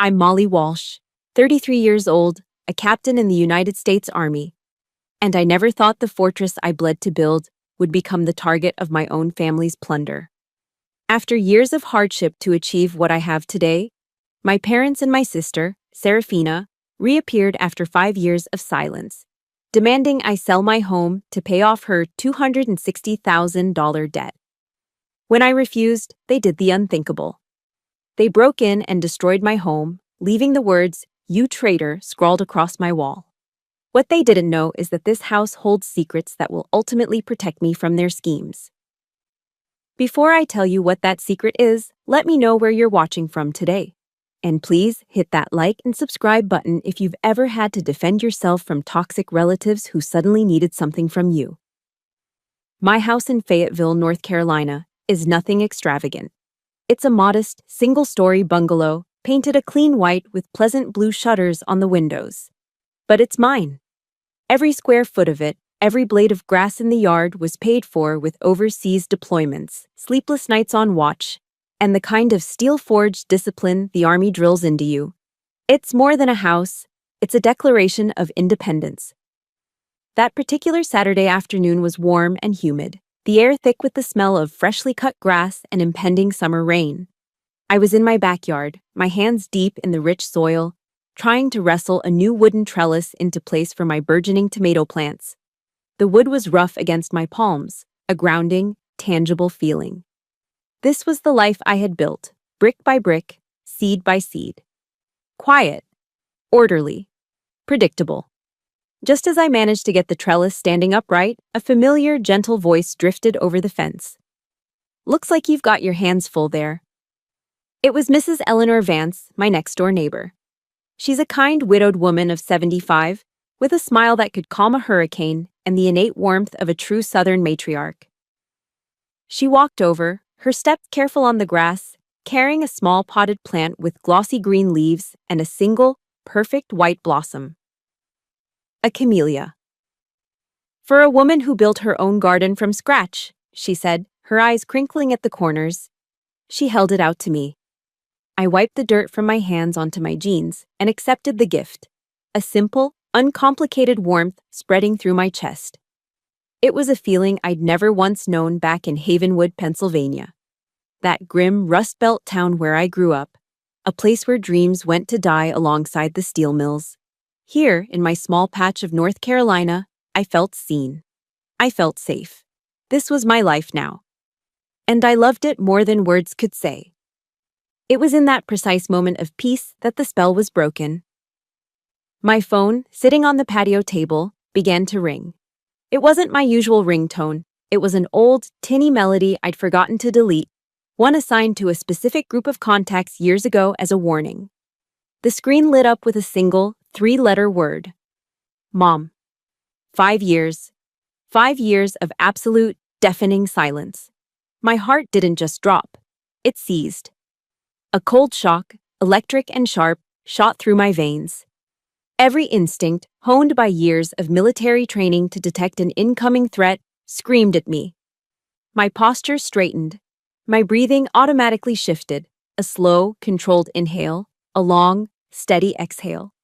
I'm Molly Walsh, 33 years old, a captain in the United States Army, and I never thought the fortress I bled to build would become the target of my own family's plunder. After years of hardship to achieve what I have today, my parents and my sister, Serafina, reappeared after 5 years of silence, demanding I sell my home to pay off her $260,000 debt. When I refused, they did the unthinkable. They broke in and destroyed my home, leaving the words, "You traitor," scrawled across my wall. What they didn't know is that this house holds secrets that will ultimately protect me from their schemes. Before I tell you what that secret is, let me know where you're watching from today. And please hit that like and subscribe button if you've ever had to defend yourself from toxic relatives who suddenly needed something from you. My house in Fayetteville, North Carolina, is nothing extravagant. It's a modest, single-story bungalow, painted a clean white with pleasant blue shutters on the windows. But it's mine. Every square foot of it, every blade of grass in the yard was paid for with overseas deployments, sleepless nights on watch, and the kind of steel-forged discipline the Army drills into you. It's more than a house, it's a declaration of independence. That particular Saturday afternoon was warm and humid, the air thick with the smell of freshly cut grass and impending summer rain. I was in my backyard, my hands deep in the rich soil, trying to wrestle a new wooden trellis into place for my burgeoning tomato plants. The wood was rough against my palms, a grounding, tangible feeling. This was the life I had built, brick by brick, seed by seed. Quiet, orderly, predictable. Just as I managed to get the trellis standing upright, a familiar, gentle voice drifted over the fence. "Looks like you've got your hands full there." It was Mrs. Eleanor Vance, my next-door neighbor. She's a kind, widowed woman of 75, with a smile that could calm a hurricane and the innate warmth of a true Southern matriarch. She walked over, her step careful on the grass, carrying a small potted plant with glossy green leaves and a single, perfect white blossom. A camellia. "For a woman who built her own garden from scratch," she said, her eyes crinkling at the corners. She held it out to me. I wiped the dirt from my hands onto my jeans and accepted the gift, a simple, uncomplicated warmth spreading through my chest. It was a feeling I'd never once known back in Havenwood, Pennsylvania. That grim Rust Belt town where I grew up, a place where dreams went to die alongside the steel mills. Here, in my small patch of North Carolina, I felt seen. I felt safe. This was my life now. And I loved it more than words could say. It was in that precise moment of peace that the spell was broken. My phone, sitting on the patio table, began to ring. It wasn't my usual ringtone. It was an old, tinny melody I'd forgotten to delete, one assigned to a specific group of contacts years ago as a warning. The screen lit up with a single, 3-letter word. Mom. 5 years. 5 years of absolute, deafening silence. My heart didn't just drop. It seized. A cold shock, electric and sharp, shot through my veins. Every instinct, honed by years of military training to detect an incoming threat, screamed at me. My posture straightened. My breathing automatically shifted, a slow, controlled inhale, a long, steady exhale.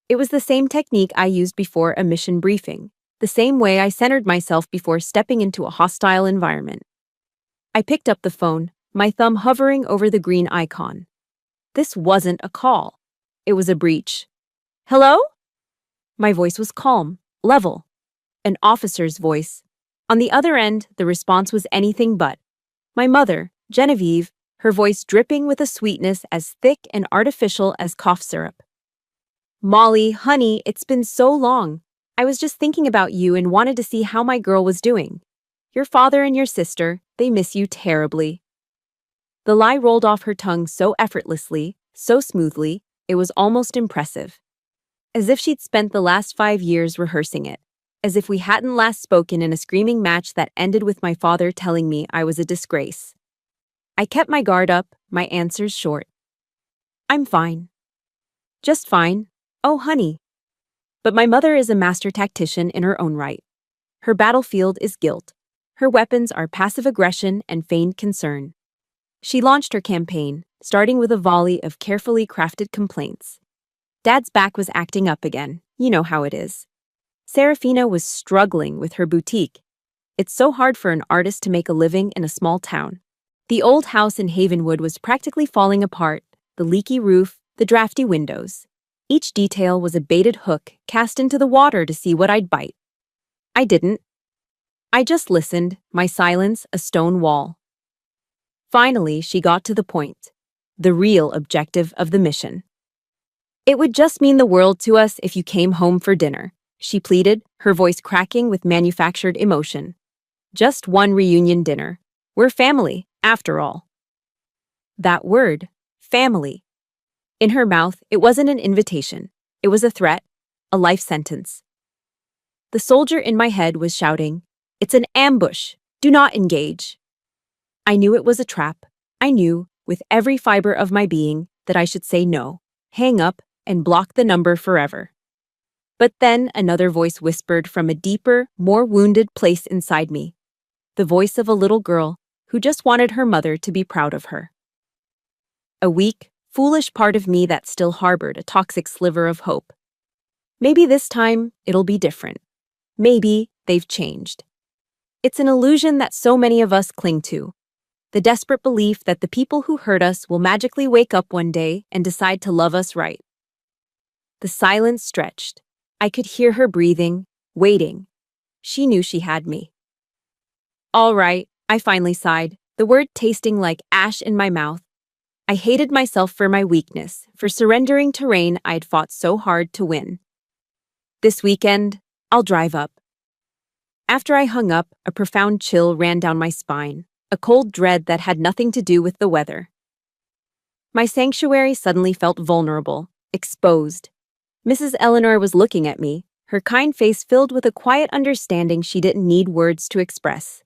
It was the same technique I used before a mission briefing, the same way I centered myself before stepping into a hostile environment. I picked up the phone, my thumb hovering over the green icon. This wasn't a call. It was a breach. "Hello?" My voice was calm, level. An officer's voice. On the other end, the response was anything but. My mother, Genevieve, her voice dripping with a sweetness as thick and artificial as cough syrup. "Molly, honey, it's been so long. I was just thinking about you and wanted to see how my girl was doing. Your father and your sister, they miss you terribly." The lie rolled off her tongue so effortlessly, so smoothly, it was almost impressive. As if she'd spent the last 5 years rehearsing it. As if we hadn't last spoken in a screaming match that ended with my father telling me I was a disgrace. I kept my guard up, my answers short. "I'm fine." "Just fine. Oh, honey." But my mother is a master tactician in her own right. Her battlefield is guilt. Her weapons are passive aggression and feigned concern. She launched her campaign, starting with a volley of carefully crafted complaints. Dad's back was acting up again. You know how it is. Serafina was struggling with her boutique. It's so hard for an artist to make a living in a small town. The old house in Havenwood was practically falling apart, the leaky roof, the drafty windows. Each detail was a baited hook cast into the water to see what I'd bite. I didn't. I just listened, my silence a stone wall. Finally, she got to the point, the real objective of the mission. It would just mean the world to us if you came home for dinner, she pleaded, her voice cracking with manufactured emotion. Just one reunion dinner. We're family, after all. That word, family. In her mouth, it wasn't an invitation. It was a threat, a life sentence. The soldier in my head was shouting, "It's an ambush! Do not engage!" I knew it was a trap. I knew, with every fiber of my being, that I should say no, hang up, and block the number forever. But then another voice whispered from a deeper, more wounded place inside me. The voice of a little girl who just wanted her mother to be proud of her. A weak, foolish part of me that still harbored a toxic sliver of hope. Maybe this time it'll be different. Maybe they've changed. It's an illusion that so many of us cling to. The desperate belief that the people who hurt us will magically wake up one day and decide to love us right. The silence stretched. I could hear her breathing, waiting. She knew she had me. All right, I finally sighed, the word tasting like ash in my mouth. I hated myself for my weakness, for surrendering terrain I'd fought so hard to win. This weekend, I'll drive up. After I hung up, a profound chill ran down my spine, a cold dread that had nothing to do with the weather. My sanctuary suddenly felt vulnerable, exposed. Mrs. Eleanor was looking at me, her kind face filled with a quiet understanding she didn't need words to express.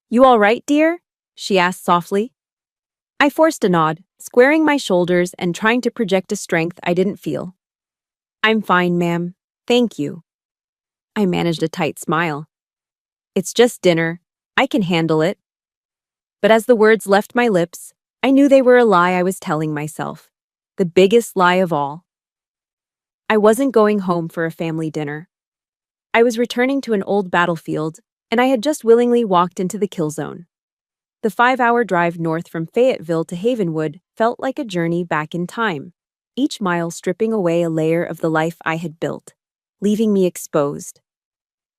"You all right, dear?" she asked softly. I forced a nod, squaring my shoulders and trying to project a strength I didn't feel. "I'm fine, ma'am. Thank you." I managed a tight smile. "It's just dinner. I can handle it." But as the words left my lips, I knew they were a lie I was telling myself. The biggest lie of all. I wasn't going home for a family dinner. I was returning to an old battlefield, and I had just willingly walked into the kill zone. The 5-hour drive north from Fayetteville to Havenwood felt like a journey back in time, each mile stripping away a layer of the life I had built, leaving me exposed.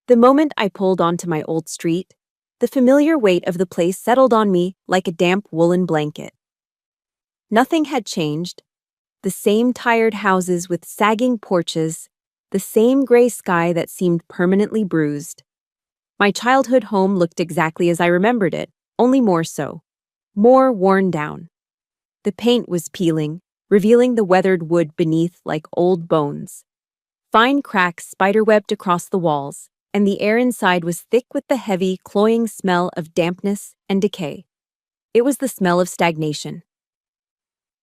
The moment I pulled onto my old street, the familiar weight of the place settled on me like a damp woolen blanket. Nothing had changed. The same tired houses with sagging porches, the same gray sky that seemed permanently bruised. My childhood home looked exactly as I remembered it, only more so. More worn down. The paint was peeling, revealing the weathered wood beneath like old bones. Fine cracks spiderwebbed across the walls, and the air inside was thick with the heavy, cloying smell of dampness and decay. It was the smell of stagnation.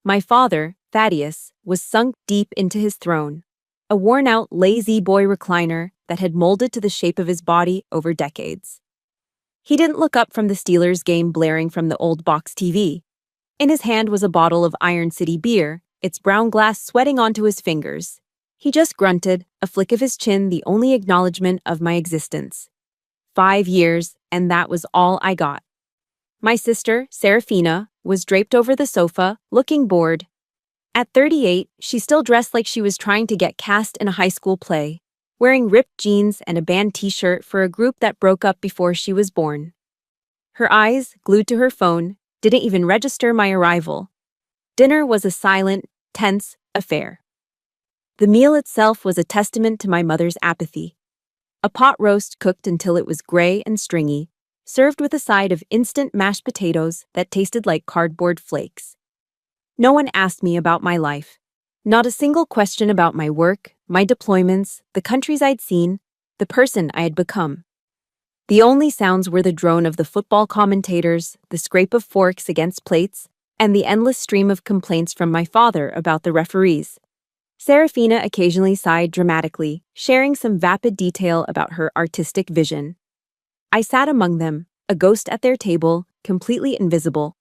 My father, Thaddeus, was sunk deep into his throne, a worn-out, lazy boy recliner that had molded to the shape of his body over decades. He didn't look up from the Steelers game blaring from the old box TV. In his hand was a bottle of Iron City beer, its brown glass sweating onto his fingers. He just grunted, a flick of his chin the only acknowledgement of my existence. 5 years, and that was all I got. My sister, Serafina, was draped over the sofa, looking bored. At 38, she still dressed like she was trying to get cast in a high school play, wearing ripped jeans and a band t-shirt for a group that broke up before she was born. Her eyes, glued to her phone, didn't even register my arrival. Dinner was a silent, tense affair. The meal itself was a testament to my mother's apathy. A pot roast cooked until it was gray and stringy, served with a side of instant mashed potatoes that tasted like cardboard flakes. No one asked me about my life. Not a single question about my work, my deployments, the countries I'd seen, the person I had become. The only sounds were the drone of the football commentators, the scrape of forks against plates, and the endless stream of complaints from my father about the referees. Serafina occasionally sighed dramatically, sharing some vapid detail about her artistic vision. I sat among them, a ghost at their table, completely invisible.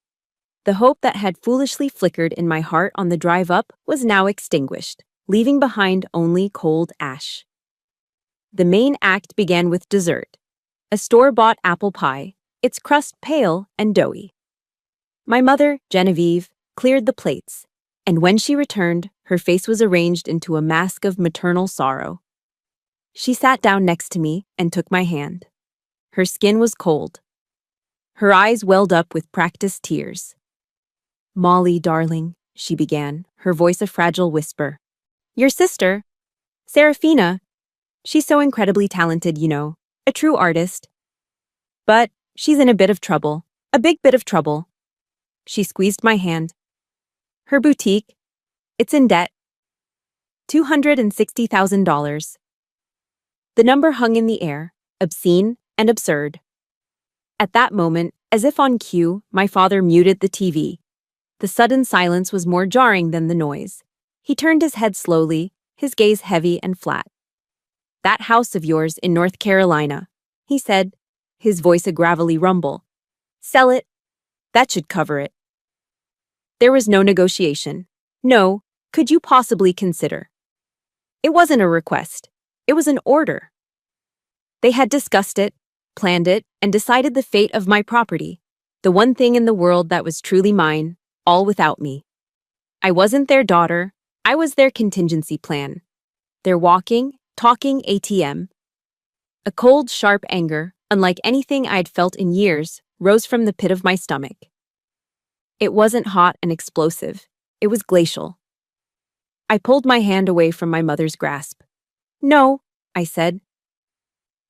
The hope that had foolishly flickered in my heart on the drive up was now extinguished, leaving behind only cold ash. The main act began with dessert, a store-bought apple pie, its crust pale and doughy. My mother, Genevieve, cleared the plates, and when she returned, her face was arranged into a mask of maternal sorrow. She sat down next to me and took my hand. Her skin was cold. Her eyes welled up with practiced tears. "Molly, darling," she began, her voice a fragile whisper. "Your sister, Serafina, she's so incredibly talented, you know, a true artist. But she's in a bit of trouble, a big bit of trouble." She squeezed my hand. "Her boutique, it's in debt. $260,000. The number hung in the air, obscene and absurd. At that moment, as if on cue, my father muted the TV. The sudden silence was more jarring than the noise. He turned his head slowly, his gaze heavy and flat. "That house of yours in North Carolina," he said, his voice a gravelly rumble. "Sell it. That should cover it." There was no negotiation. No, could you possibly consider? It wasn't a request. It was an order. They had discussed it, planned it, and decided the fate of my property, the one thing in the world that was truly mine, all without me. I wasn't their daughter, I was their contingency plan. Their walking, talking ATM. A cold, sharp anger, unlike anything I'd felt in years, rose from the pit of my stomach. It wasn't hot and explosive, it was glacial. I pulled my hand away from my mother's grasp. "No," I said.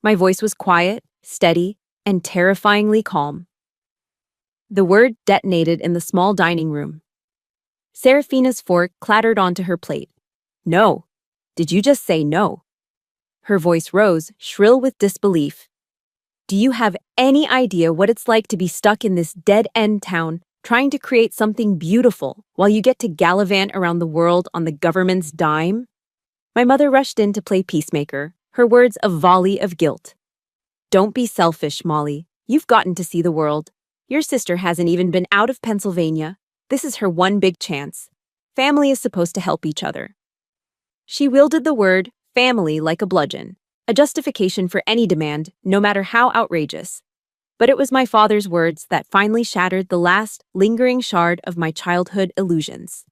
My voice was quiet, steady, and terrifyingly calm. The word detonated in the small dining room. Serafina's fork clattered onto her plate. "No. Did you just say no?" Her voice rose, shrill with disbelief. "Do you have any idea what it's like to be stuck in this dead-end town, trying to create something beautiful while you get to gallivant around the world on the government's dime?" My mother rushed in to play peacemaker, her words a volley of guilt. "Don't be selfish, Molly. You've gotten to see the world. Your sister hasn't even been out of Pennsylvania. This is her one big chance. Family is supposed to help each other." She wielded the word family like a bludgeon, a justification for any demand, no matter how outrageous. But it was my father's words that finally shattered the last, lingering shard of my childhood illusions.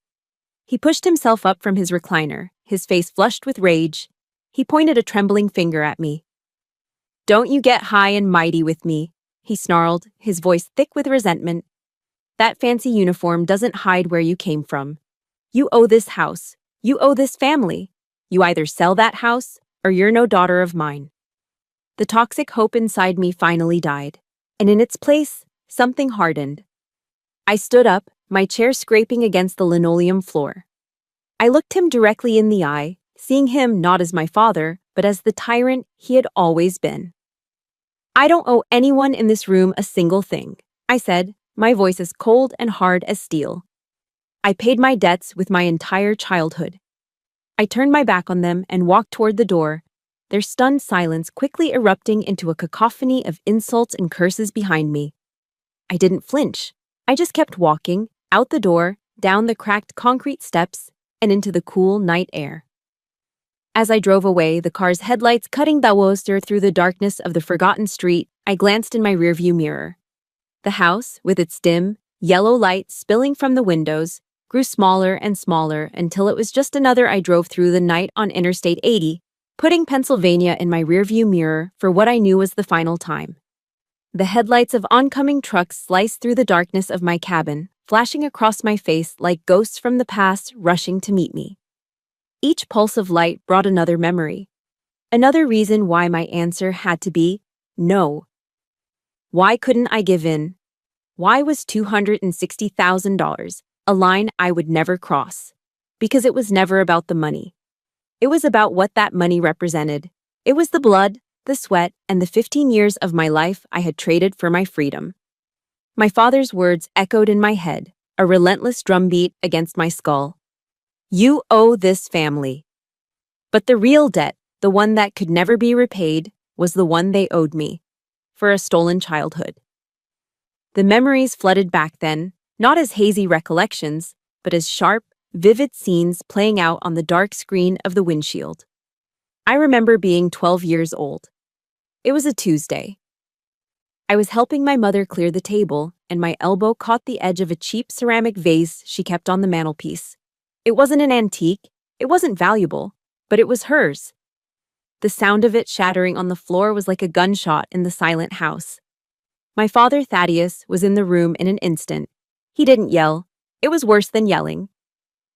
He pushed himself up from his recliner, his face flushed with rage. He pointed a trembling finger at me. "Don't you get high and mighty with me," he snarled, his voice thick with resentment. "That fancy uniform doesn't hide where you came from. You owe this house. You owe this family. You either sell that house, or you're no daughter of mine." The toxic hope inside me finally died, and in its place, something hardened. I stood up, my chair scraping against the linoleum floor. I looked him directly in the eye, seeing him not as my father, but as the tyrant he had always been. "I don't owe anyone in this room a single thing," I said, my voice as cold and hard as steel. "I paid my debts with my entire childhood." I turned my back on them and walked toward the door, their stunned silence quickly erupting into a cacophony of insults and curses behind me. I didn't flinch. I just kept walking, out the door, down the cracked concrete steps, and into the cool night air. As I drove away, the car's headlights cutting the Worcester through the darkness of the forgotten street, I glanced in my rearview mirror. The house, with its dim, yellow light spilling from the windows, grew smaller and smaller until it was just another I drove through the night on Interstate 80, putting Pennsylvania in my rearview mirror for what I knew was the final time. The headlights of oncoming trucks sliced through the darkness of my cabin, flashing across my face like ghosts from the past rushing to meet me. Each pulse of light brought another memory. Another reason why my answer had to be no. Why couldn't I give in? Why was $260,000 a line I would never cross? Because it was never about the money. It was about what that money represented. It was the blood, the sweat, and the 15 years of my life I had traded for my freedom. My father's words echoed in my head, a relentless drumbeat against my skull. "You owe this family." But the real debt, the one that could never be repaid, was the one they owed me, for a stolen childhood. The memories flooded back then, Not as hazy recollections, but as sharp, vivid scenes playing out on the dark screen of the windshield. I remember being 12 years old. It was a Tuesday. I was helping my mother clear the table, and my elbow caught the edge of a cheap ceramic vase she kept on the mantelpiece. It wasn't an antique, it wasn't valuable, but it was hers. The sound of it shattering on the floor was like a gunshot in the silent house. My father, Thaddeus, was in the room in an instant. He didn't yell. It was worse than yelling.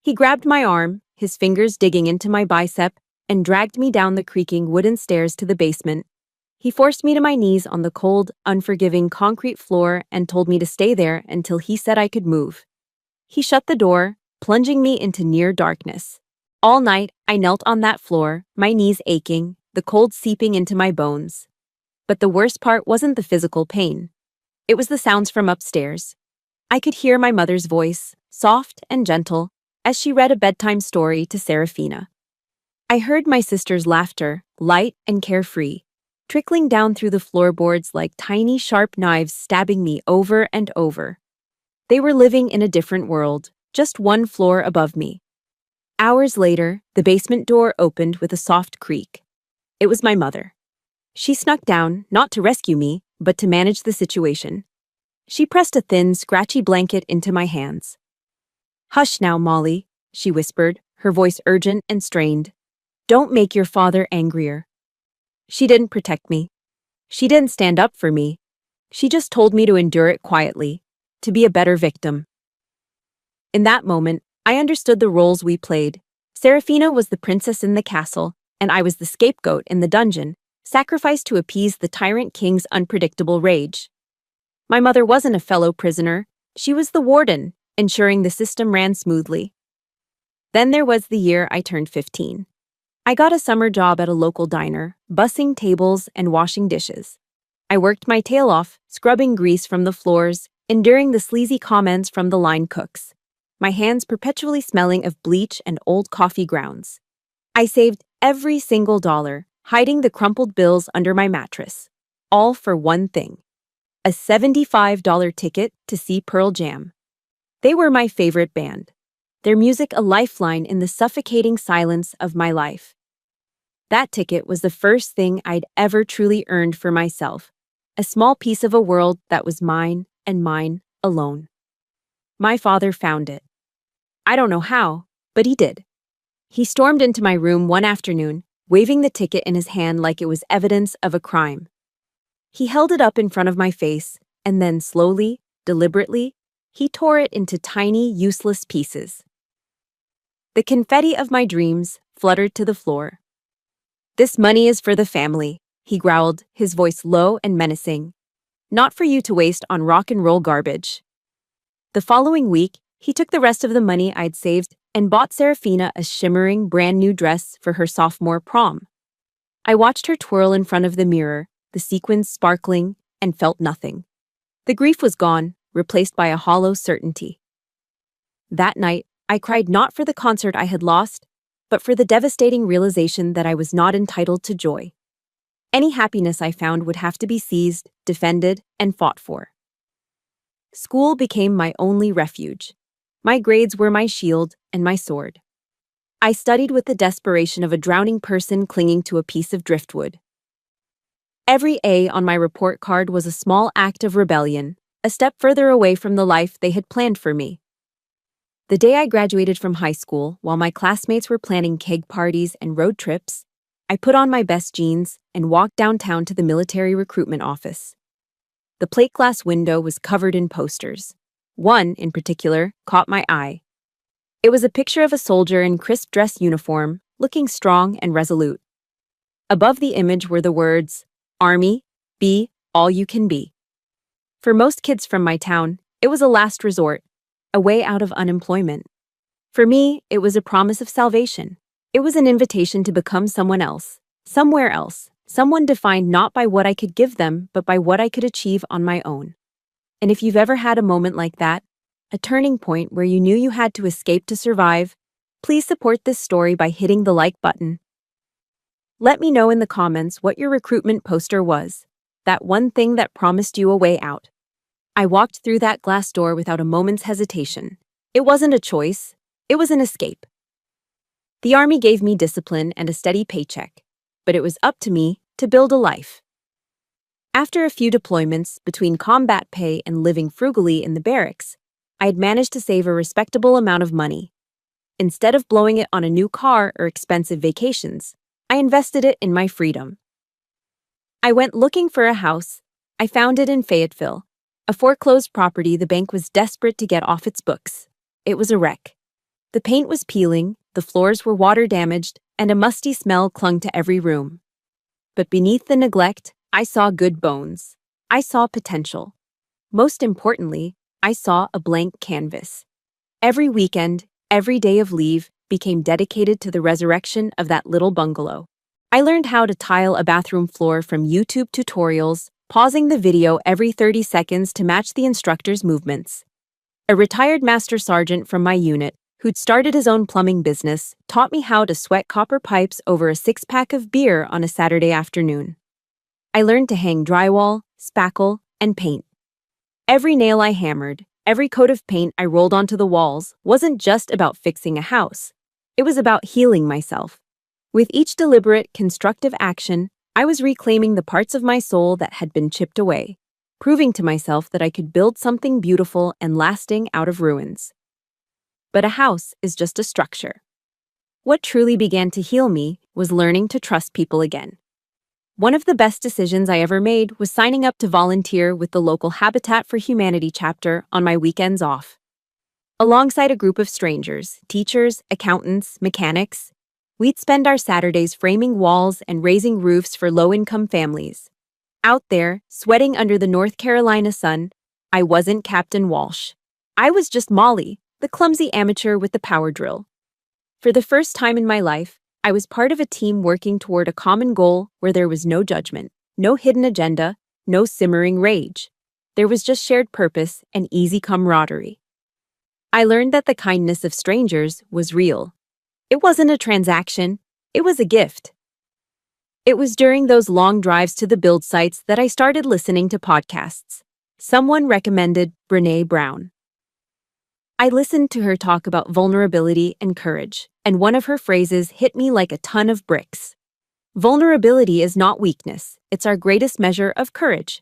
He grabbed my arm, his fingers digging into my bicep, and dragged me down the creaking wooden stairs to the basement. He forced me to my knees on the cold, unforgiving concrete floor and told me to stay there until he said I could move. He shut the door, plunging me into near darkness. All night, I knelt on that floor, my knees aching, the cold seeping into my bones. But the worst part wasn't the physical pain. It was the sounds from upstairs. I could hear my mother's voice, soft and gentle, as she read a bedtime story to Serafina. I heard my sister's laughter, light and carefree, trickling down through the floorboards like tiny sharp knives stabbing me over and over. They were living in a different world, just one floor above me. Hours later, the basement door opened with a soft creak. It was my mother. She snuck down, not to rescue me, but to manage the situation. She pressed a thin, scratchy blanket into my hands. "Hush now, Molly," she whispered, her voice urgent and strained. "Don't make your father angrier." She didn't protect me. She didn't stand up for me. She just told me to endure it quietly, to be a better victim. In that moment, I understood the roles we played. Serafina was the princess in the castle, and I was the scapegoat in the dungeon, sacrificed to appease the tyrant king's unpredictable rage. My mother wasn't a fellow prisoner. She was the warden, ensuring the system ran smoothly. Then there was the year I turned 15. I got a summer job at a local diner, bussing tables and washing dishes. I worked my tail off, scrubbing grease from the floors, enduring the sleazy comments from the line cooks, my hands perpetually smelling of bleach and old coffee grounds. I saved every single dollar, hiding the crumpled bills under my mattress. All for one thing: a $75 ticket to see Pearl Jam. They were my favorite band, their music a lifeline in the suffocating silence of my life. That ticket was the first thing I'd ever truly earned for myself, a small piece of a world that was mine and mine alone. My father found it. I don't know how, but he did. He stormed into my room one afternoon, waving the ticket in his hand like it was evidence of a crime. He held it up in front of my face, and then slowly, deliberately, he tore it into tiny, useless pieces. The confetti of my dreams fluttered to the floor. "This money is for the family," he growled, his voice low and menacing. "Not for you to waste on rock and roll garbage." The following week, he took the rest of the money I'd saved and bought Serafina a shimmering, brand new dress for her sophomore prom. I watched her twirl in front of the mirror, the sequins sparkling, and felt nothing. The grief was gone, replaced by a hollow certainty. That night, I cried not for the concert I had lost, but for the devastating realization that I was not entitled to joy. Any happiness I found would have to be seized, defended, and fought for. School became my only refuge. My grades were my shield and my sword. I studied with the desperation of a drowning person clinging to a piece of driftwood. Every A on my report card was a small act of rebellion, a step further away from the life they had planned for me. The day I graduated from high school, while my classmates were planning keg parties and road trips, I put on my best jeans and walked downtown to the military recruitment office. The plate glass window was covered in posters. One, in particular, caught my eye. It was a picture of a soldier in crisp dress uniform, looking strong and resolute. Above the image were the words, "Army, be all you can be." For most kids from my town, it was a last resort, a way out of unemployment. For me, it was a promise of salvation. It was an invitation to become someone else, somewhere else, someone defined not by what I could give them, but by what I could achieve on my own. And if you've ever had a moment like that, a turning point where you knew you had to escape to survive, please support this story by hitting the like button. Let me know in the comments what your recruitment poster was, that one thing that promised you a way out. I walked through that glass door without a moment's hesitation. It wasn't a choice, it was an escape. The Army gave me discipline and a steady paycheck, but it was up to me to build a life. After a few deployments between combat pay and living frugally in the barracks, I had managed to save a respectable amount of money. Instead of blowing it on a new car or expensive vacations, I invested it in my freedom. I went looking for a house. I found it in Fayetteville, a foreclosed property the bank was desperate to get off its books. It was a wreck. The paint was peeling, the floors were water damaged, and a musty smell clung to every room. But beneath the neglect, I saw good bones. I saw potential. Most importantly, I saw a blank canvas. Every weekend, every day of leave became dedicated to the resurrection of that little bungalow. I learned how to tile a bathroom floor from YouTube tutorials, pausing the video every 30 seconds to match the instructor's movements. A retired master sergeant from my unit, who'd started his own plumbing business, taught me how to sweat copper pipes over a six-pack of beer on a Saturday afternoon. I learned to hang drywall, spackle, and paint. Every nail I hammered, every coat of paint I rolled onto the walls wasn't just about fixing a house. It was about healing myself. With each deliberate, constructive action, I was reclaiming the parts of my soul that had been chipped away, proving to myself that I could build something beautiful and lasting out of ruins. But a house is just a structure. What truly began to heal me was learning to trust people again. One of the best decisions I ever made was signing up to volunteer with the local Habitat for Humanity chapter on my weekends off. Alongside a group of strangers, teachers, accountants, mechanics, we'd spend our Saturdays framing walls and raising roofs for low-income families. Out there, sweating under the North Carolina sun, I wasn't Captain Walsh. I was just Molly, the clumsy amateur with the power drill. For the first time in my life, I was part of a team working toward a common goal where there was no judgment, no hidden agenda, no simmering rage. There was just shared purpose and easy camaraderie. I learned that the kindness of strangers was real. It wasn't a transaction, it was a gift. It was during those long drives to the build sites that I started listening to podcasts. Someone recommended Brené Brown. I listened to her talk about vulnerability and courage, and one of her phrases hit me like a ton of bricks. Vulnerability is not weakness, it's our greatest measure of courage.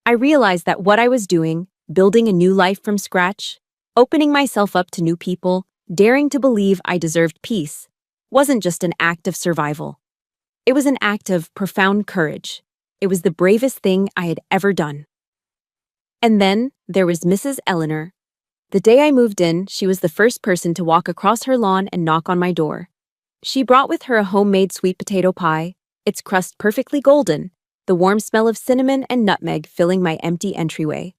I realized that what I was doing, building a new life from scratch, opening myself up to new people, daring to believe I deserved peace, wasn't just an act of survival. It was an act of profound courage. It was the bravest thing I had ever done. And then there was Mrs. Eleanor. The day I moved in, she was the first person to walk across her lawn and knock on my door. She brought with her a homemade sweet potato pie, its crust perfectly golden, the warm smell of cinnamon and nutmeg filling my empty entryway.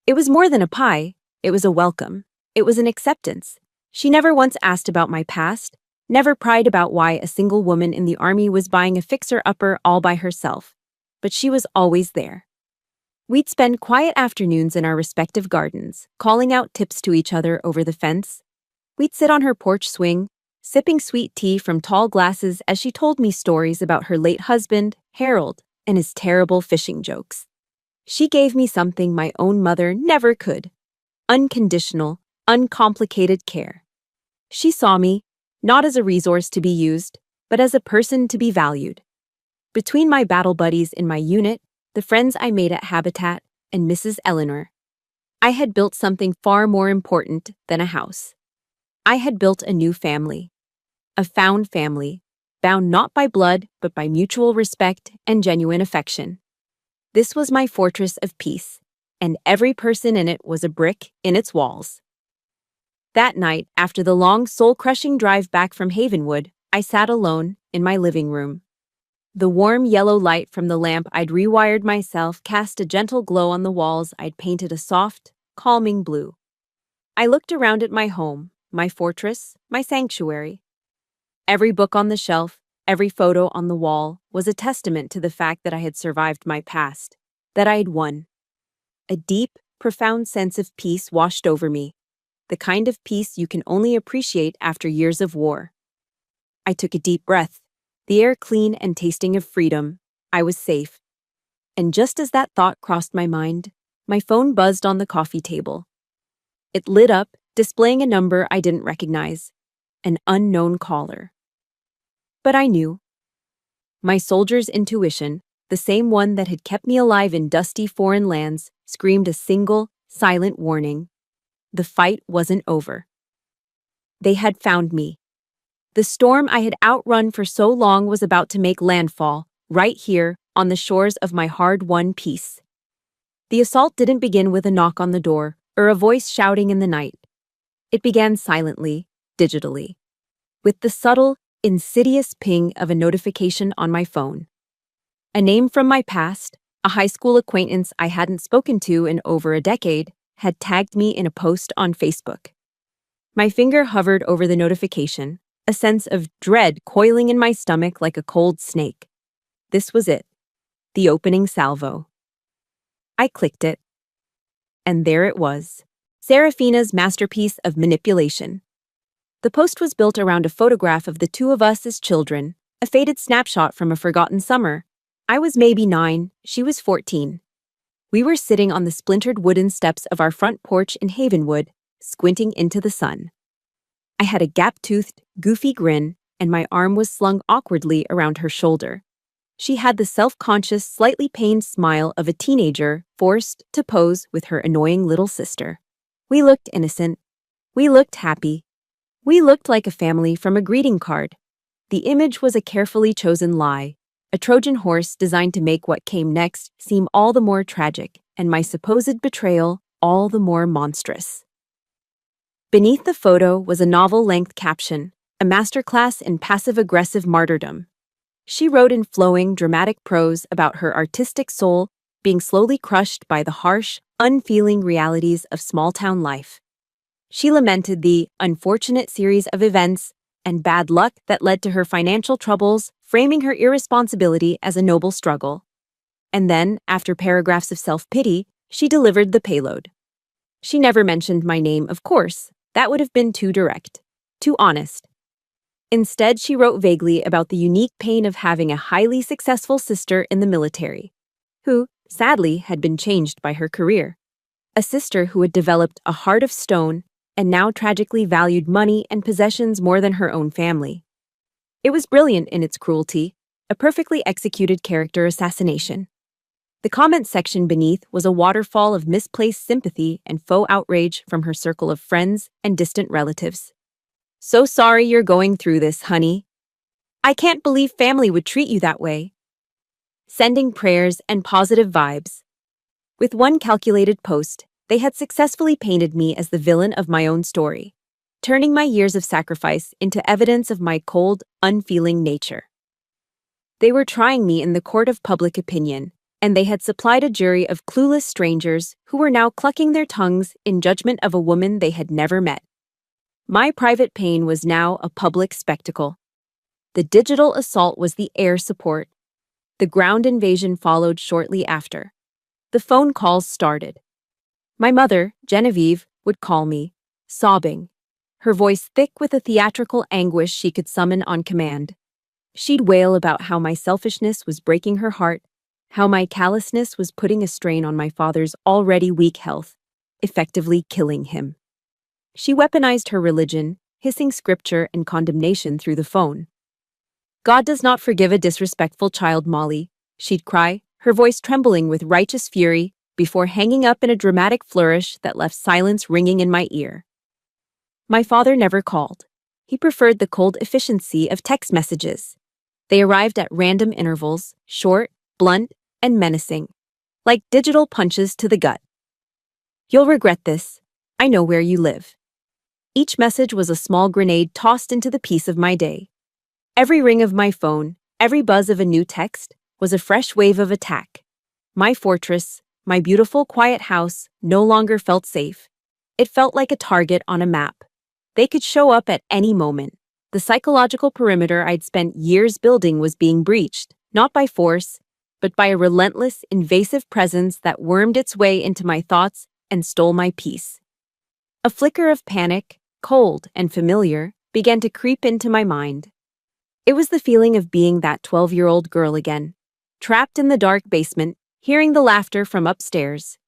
It was more than a pie, it was a welcome. It was an acceptance. She never once asked about my past, never pried about why a single woman in the Army was buying a fixer-upper all by herself. But she was always there. We'd spend quiet afternoons in our respective gardens, calling out tips to each other over the fence. We'd sit on her porch swing, sipping sweet tea from tall glasses as she told me stories about her late husband, Harold, and his terrible fishing jokes. She gave me something my own mother never could: unconditional, uncomplicated care. She saw me, not as a resource to be used, but as a person to be valued. Between my battle buddies in my unit, the friends I made at Habitat, and Mrs. Eleanor, I had built something far more important than a house. I had built a new family. A found family, bound not by blood but by mutual respect and genuine affection. This was my fortress of peace, and every person in it was a brick in its walls. That night, after the long, soul-crushing drive back from Havenwood, I sat alone in my living room. The warm yellow light from the lamp I'd rewired myself cast a gentle glow on the walls I'd painted a soft, calming blue. I looked around at my home, my fortress, my sanctuary. Every book on the shelf, every photo on the wall was a testament to the fact that I had survived my past, that I had won. A deep, profound sense of peace washed over me, the kind of peace you can only appreciate after years of war. I took a deep breath. The air clean and tasting of freedom. I was safe. And just as that thought crossed my mind, My phone buzzed on the coffee table. It lit up, displaying a number I didn't recognize, an unknown caller. But I knew. My soldier's intuition, the same one that had kept me alive in dusty foreign lands, screamed a single, silent warning. The fight wasn't over. They had found me. The storm I had outrun for so long was about to make landfall, right here, on the shores of my hard-won peace. The assault didn't begin with a knock on the door, or a voice shouting in the night. It began silently, digitally, with the subtle, insidious ping of a notification on my phone. A name from my past, a high school acquaintance I hadn't spoken to in over a decade, had tagged me in a post on Facebook. My finger hovered over the notification, a sense of dread coiling in my stomach like a cold snake. This was it, the opening salvo. I clicked it. And there it was, Serafina's masterpiece of manipulation. The post was built around a photograph of the two of us as children, a faded snapshot from a forgotten summer. I was maybe 9, she was 14. We were sitting on the splintered wooden steps of our front porch in Havenwood, squinting into the sun. I had a gap-toothed, goofy grin, and my arm was slung awkwardly around her shoulder. She had the self-conscious, slightly pained smile of a teenager forced to pose with her annoying little sister. We looked innocent. We looked happy. We looked like a family from a greeting card. The image was a carefully chosen lie, a Trojan horse designed to make what came next seem all the more tragic, and my supposed betrayal all the more monstrous. Beneath the photo was a novel-length caption, a masterclass in passive-aggressive martyrdom. She wrote in flowing, dramatic prose about her artistic soul being slowly crushed by the harsh, unfeeling realities of small-town life. She lamented the unfortunate series of events and bad luck that led to her financial troubles, framing her irresponsibility as a noble struggle. And then, after paragraphs of self-pity, she delivered the payload. She never mentioned my name, of course. That would have been too direct, too honest. Instead, she wrote vaguely about the unique pain of having a highly successful sister in the military, who, sadly, had been changed by her career. A sister who had developed a heart of stone and now tragically valued money and possessions more than her own family. It was brilliant in its cruelty, a perfectly executed character assassination. The comment section beneath was a waterfall of misplaced sympathy and faux outrage from her circle of friends and distant relatives. "So sorry you're going through this, honey. I can't believe family would treat you that way." Sending prayers and positive vibes. With one calculated post, they had successfully painted me as the villain of my own story, turning my years of sacrifice into evidence of my cold, unfeeling nature. They were trying me in the court of public opinion, and they had supplied a jury of clueless strangers who were now clucking their tongues in judgment of a woman they had never met. My private pain was now a public spectacle. The digital assault was the air support. The ground invasion followed shortly after. The phone calls started. My mother, Genevieve, would call me, sobbing, her voice thick with a theatrical anguish she could summon on command. She'd wail about how my selfishness was breaking her heart, how my callousness was putting a strain on my father's already weak health, effectively killing him. She weaponized her religion, hissing scripture and condemnation through the phone. "God does not forgive a disrespectful child, Molly," she'd cry, her voice trembling with righteous fury, before hanging up in a dramatic flourish that left silence ringing in my ear. My father never called. He preferred the cold efficiency of text messages. They arrived at random intervals, short, blunt, and menacing, like digital punches to the gut. "You'll regret this. I know where you live." Each message was a small grenade tossed into the peace of my day. Every ring of my phone, every buzz of a new text, was a fresh wave of attack. My fortress, my beautiful, quiet house, no longer felt safe. It felt like a target on a map. They could show up at any moment. The psychological perimeter I'd spent years building was being breached, not by force, but by a relentless, invasive presence that wormed its way into my thoughts and stole my peace. A flicker of panic, cold and familiar, began to creep into my mind. It was the feeling of being that 12-year-old girl again, trapped in the dark basement, hearing the laughter from upstairs.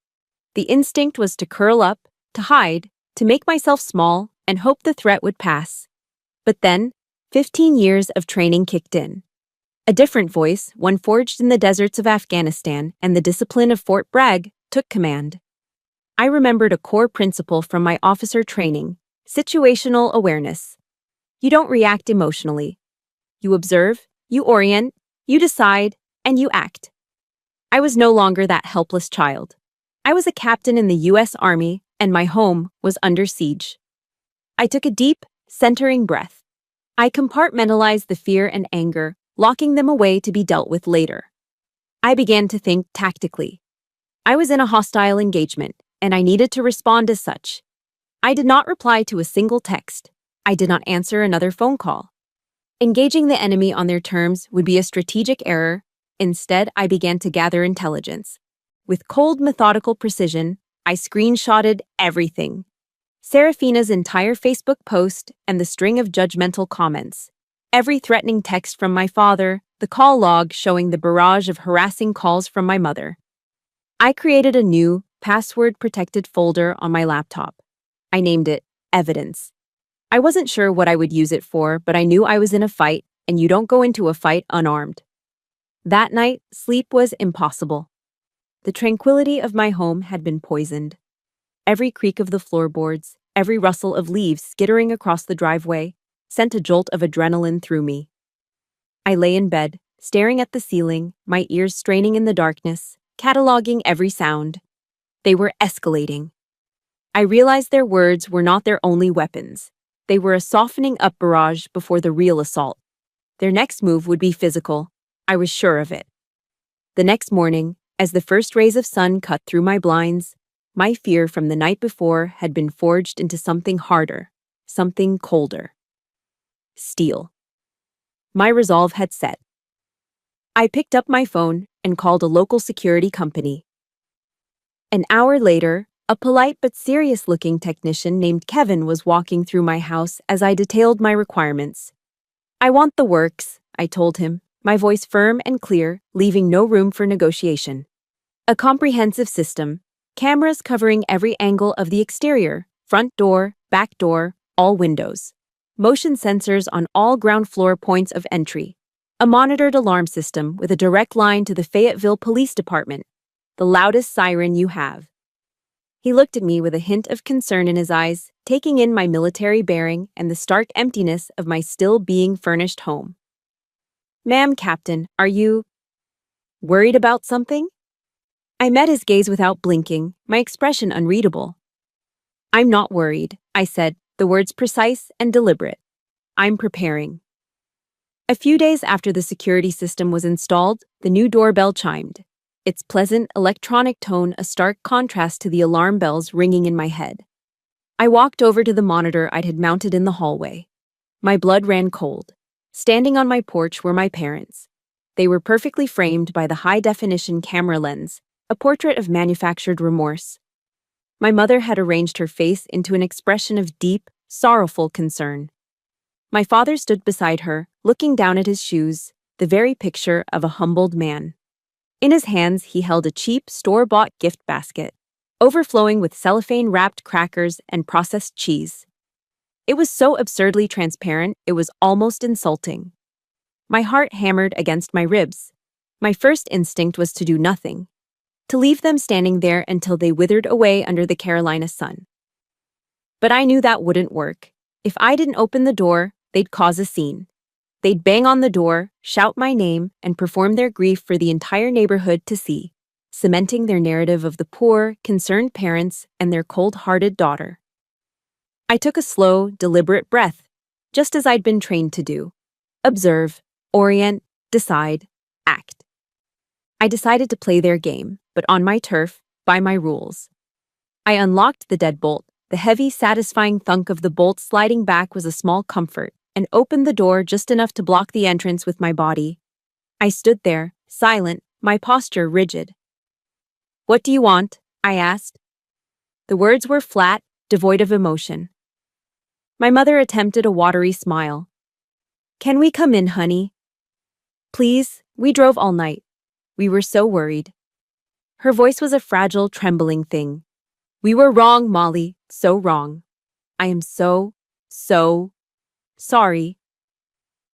The instinct was to curl up, to hide, to make myself small, and hope the threat would pass. But then, 15 years of training kicked in. A different voice, one forged in the deserts of Afghanistan and the discipline of Fort Bragg, took command. I remembered a core principle from my officer training: situational awareness. You don't react emotionally. You observe, you orient, you decide, and you act. I was no longer that helpless child. I was a captain in the U.S. Army, and my home was under siege. I took a deep, centering breath. I compartmentalized the fear and anger, locking them away to be dealt with later. I began to think tactically. I was in a hostile engagement, and I needed to respond as such. I did not reply to a single text. I did not answer another phone call. Engaging the enemy on their terms would be a strategic error. Instead, I began to gather intelligence. With cold, methodical precision, I screenshotted everything. Serafina's entire Facebook post and the string of judgmental comments. Every threatening text from my father, the call log showing the barrage of harassing calls from my mother. I created a new, password-protected folder on my laptop. I named it Evidence. I wasn't sure what I would use it for, but I knew I was in a fight, and you don't go into a fight unarmed. That night, sleep was impossible. The tranquility of my home had been poisoned. Every creak of the floorboards, every rustle of leaves skittering across the driveway, sent a jolt of adrenaline through me. I lay in bed, staring at the ceiling, my ears straining in the darkness, cataloging every sound. They were escalating. I realized their words were not their only weapons. They were a softening up barrage before the real assault. Their next move would be physical. I was sure of it. The next morning, as the first rays of sun cut through my blinds, my fear from the night before had been forged into something harder, something colder. Steel. My resolve had set. I picked up my phone and called a local security company. An hour later, a polite but serious-looking technician named Kevin was walking through my house as I detailed my requirements. "I want the works," I told him, my voice firm and clear, leaving no room for negotiation. A comprehensive system, cameras covering every angle of the exterior, front door, back door, all windows. Motion sensors on all ground floor points of entry. A monitored alarm system with a direct line to the Fayetteville Police Department. The loudest siren you have. He looked at me with a hint of concern in his eyes, taking in my military bearing and the stark emptiness of my still being furnished home. "Ma'am, Captain, are you worried about something?" I met his gaze without blinking, my expression unreadable. "I'm not worried," I said, the words precise and deliberate. "I'm preparing." A few days after the security system was installed, the new doorbell chimed. Its pleasant, electronic tone a stark contrast to the alarm bells ringing in my head. I walked over to the monitor I'd had mounted in the hallway. My blood ran cold. Standing on my porch were my parents. They were perfectly framed by the high-definition camera lens, a portrait of manufactured remorse. My mother had arranged her face into an expression of deep, sorrowful concern. My father stood beside her, looking down at his shoes, the very picture of a humbled man. In his hands, he held a cheap, store-bought gift basket, overflowing with cellophane-wrapped crackers and processed cheese. It was so absurdly transparent, it was almost insulting. My heart hammered against my ribs. My first instinct was to do nothing, to leave them standing there until they withered away under the Carolina sun. But I knew that wouldn't work. If I didn't open the door, they'd cause a scene. They'd bang on the door, shout my name, and perform their grief for the entire neighborhood to see, cementing their narrative of the poor, concerned parents and their cold-hearted daughter. I took a slow, deliberate breath, just as I'd been trained to do. Observe, orient, decide, act. I decided to play their game, but on my turf, by my rules. I unlocked the deadbolt. The heavy, satisfying thunk of the bolt sliding back was a small comfort, and opened the door just enough to block the entrance with my body. I stood there, silent, my posture rigid. "What do you want?" I asked. The words were flat, devoid of emotion. My mother attempted a watery smile. "Can we come in, honey?" "Please, we drove all night. We were so worried." Her voice was a fragile, trembling thing, We were wrong, Molly, so wrong. I am so sorry.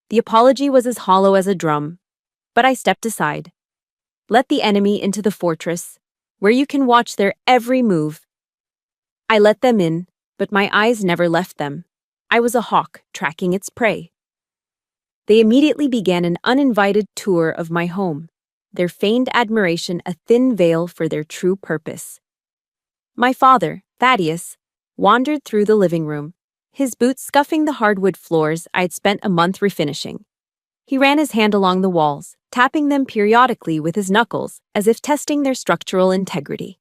The apology was as hollow as a drum, but I stepped aside. Let the enemy into the fortress, where you can watch their every move. I let them in, but my eyes never left them. I was a hawk tracking its prey. They immediately began an uninvited tour of my home, their feigned admiration a thin veil for their true purpose. My father, Thaddeus, wandered through the living room, his boots scuffing the hardwood floors I'd spent a month refinishing. He ran his hand along the walls, tapping them periodically with his knuckles as if testing their structural integrity.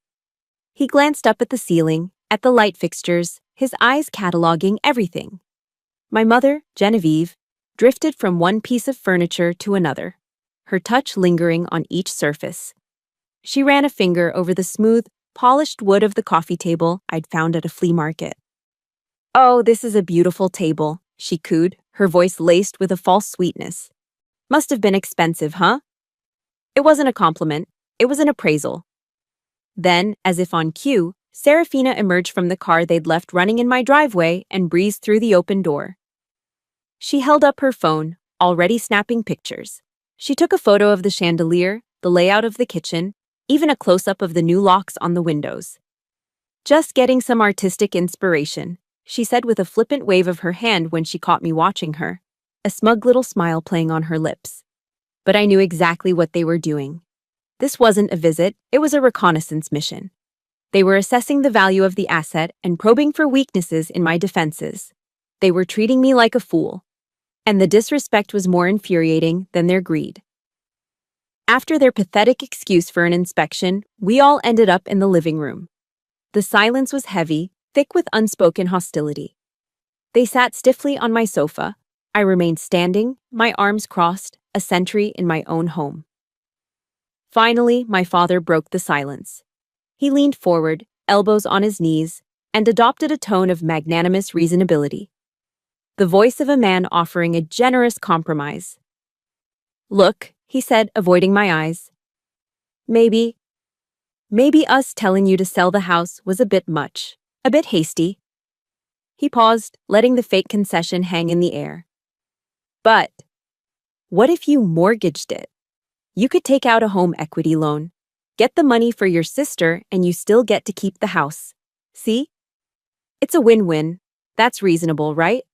He glanced up at the ceiling, at the light fixtures, his eyes cataloging everything. My mother, Genevieve, drifted from one piece of furniture to another, her touch lingering on each surface. She ran a finger over the smooth, polished wood of the coffee table I'd found at a flea market. "Oh, this is a beautiful table," she cooed, her voice laced with a false sweetness. "Must have been expensive, huh?" It wasn't a compliment, it was an appraisal. Then, as if on cue, Serafina emerged from the car they'd left running in my driveway and breezed through the open door. She held up her phone, already snapping pictures. She took a photo of the chandelier, the layout of the kitchen, even a close-up of the new locks on the windows. "Just getting some artistic inspiration," she said with a flippant wave of her hand when she caught me watching her, a smug little smile playing on her lips. But I knew exactly what they were doing. This wasn't a visit, it was a reconnaissance mission. They were assessing the value of the asset and probing for weaknesses in my defenses. They were treating me like a fool. And the disrespect was more infuriating than their greed. After their pathetic excuse for an inspection, we all ended up in the living room. The silence was heavy, thick with unspoken hostility. They sat stiffly on my sofa. I remained standing, my arms crossed, a sentry in my own home. Finally, my father broke the silence. He leaned forward, elbows on his knees, and adopted a tone of magnanimous reasonability. The voice of a man offering a generous compromise. "Look," he said, avoiding my eyes. Maybe us telling you to sell the house was a bit much, a bit hasty." He paused, letting the fake concession hang in the air. "But what if you mortgaged it? You could take out a home equity loan, get the money for your sister, and you still get to keep the house. See? It's a win-win. That's reasonable, right?"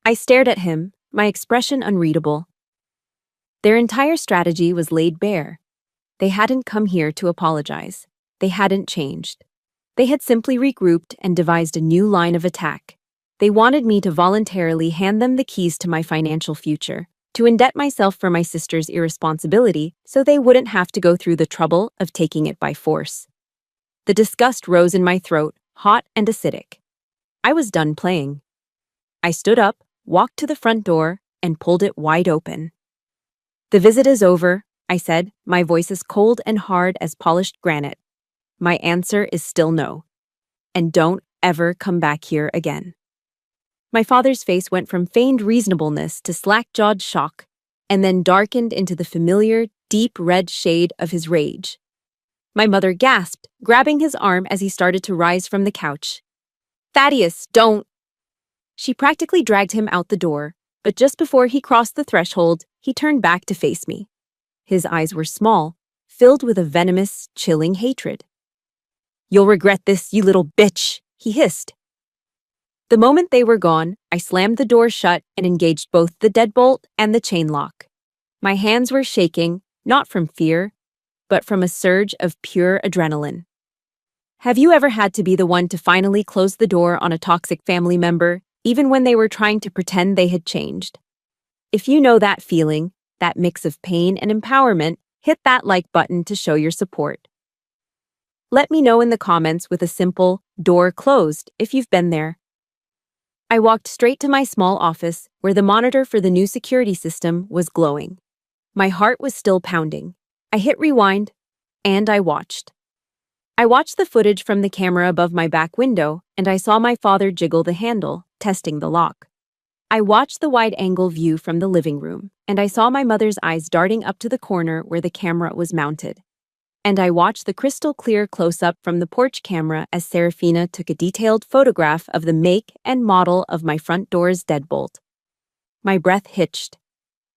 I stared at him, my expression unreadable. Their entire strategy was laid bare. They hadn't come here to apologize. They hadn't changed. They had simply regrouped and devised a new line of attack. They wanted me to voluntarily hand them the keys to my financial future, to indebt myself for my sister's irresponsibility so they wouldn't have to go through the trouble of taking it by force. The disgust rose in my throat, hot and acidic. I was done playing. I stood up, walked to the front door, and pulled it wide open. "The visit is over," I said, my voice as cold and hard as polished granite. "My answer is still no. And don't ever come back here again." My father's face went from feigned reasonableness to slack-jawed shock, and then darkened into the familiar, deep red shade of his rage. My mother gasped, grabbing his arm as he started to rise from the couch. "Thaddeus, don't!" She practically dragged him out the door, but just before he crossed the threshold, he turned back to face me. His eyes were small, filled with a venomous, chilling hatred. "You'll regret this, you little bitch," he hissed. The moment they were gone, I slammed the door shut and engaged both the deadbolt and the chain lock. My hands were shaking, not from fear, but from a surge of pure adrenaline. Have you ever had to be the one to finally close the door on a toxic family member, even when they were trying to pretend they had changed? If you know that feeling, that mix of pain and empowerment, hit that like button to show your support. Let me know in the comments with a simple "door closed" if you've been there. I walked straight to my small office where the monitor for the new security system was glowing. My heart was still pounding. I hit rewind, and I watched. I watched the footage from the camera above my back window, and I saw my father jiggle the handle, testing the lock. I watched the wide-angle view from the living room, and I saw my mother's eyes darting up to the corner where the camera was mounted. and I watched the crystal clear close-up from the porch camera as Serafina took a detailed photograph of the make and model of my front door's deadbolt. My breath hitched.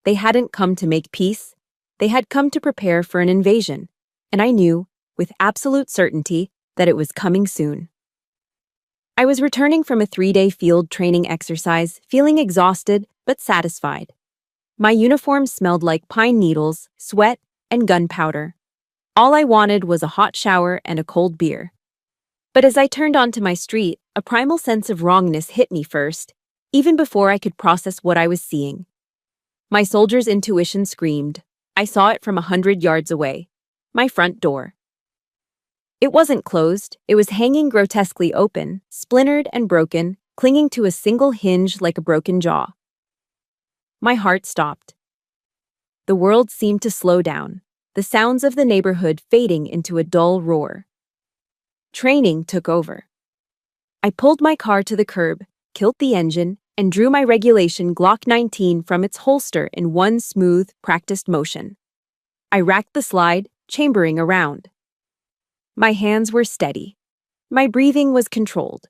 They hadn't come to make peace. They had come to prepare for an invasion, and I knew, with absolute certainty, that it was coming soon. I was returning from a 3-day field training exercise, feeling exhausted but satisfied. My uniform smelled like pine needles, sweat, and gunpowder. All I wanted was a hot shower and a cold beer. But as I turned onto my street, a primal sense of wrongness hit me first, even before I could process what I was seeing. My soldier's intuition screamed. I saw it from 100 yards away. My front door. It wasn't closed, it was hanging grotesquely open, splintered and broken, clinging to a single hinge like a broken jaw. My heart stopped. The world seemed to slow down, the sounds of the neighborhood fading into a dull roar. Training took over. I pulled my car to the curb, killed the engine, and drew my regulation Glock 19 from its holster in one smooth, practiced motion. I racked the slide, chambering around. My hands were steady. My breathing was controlled.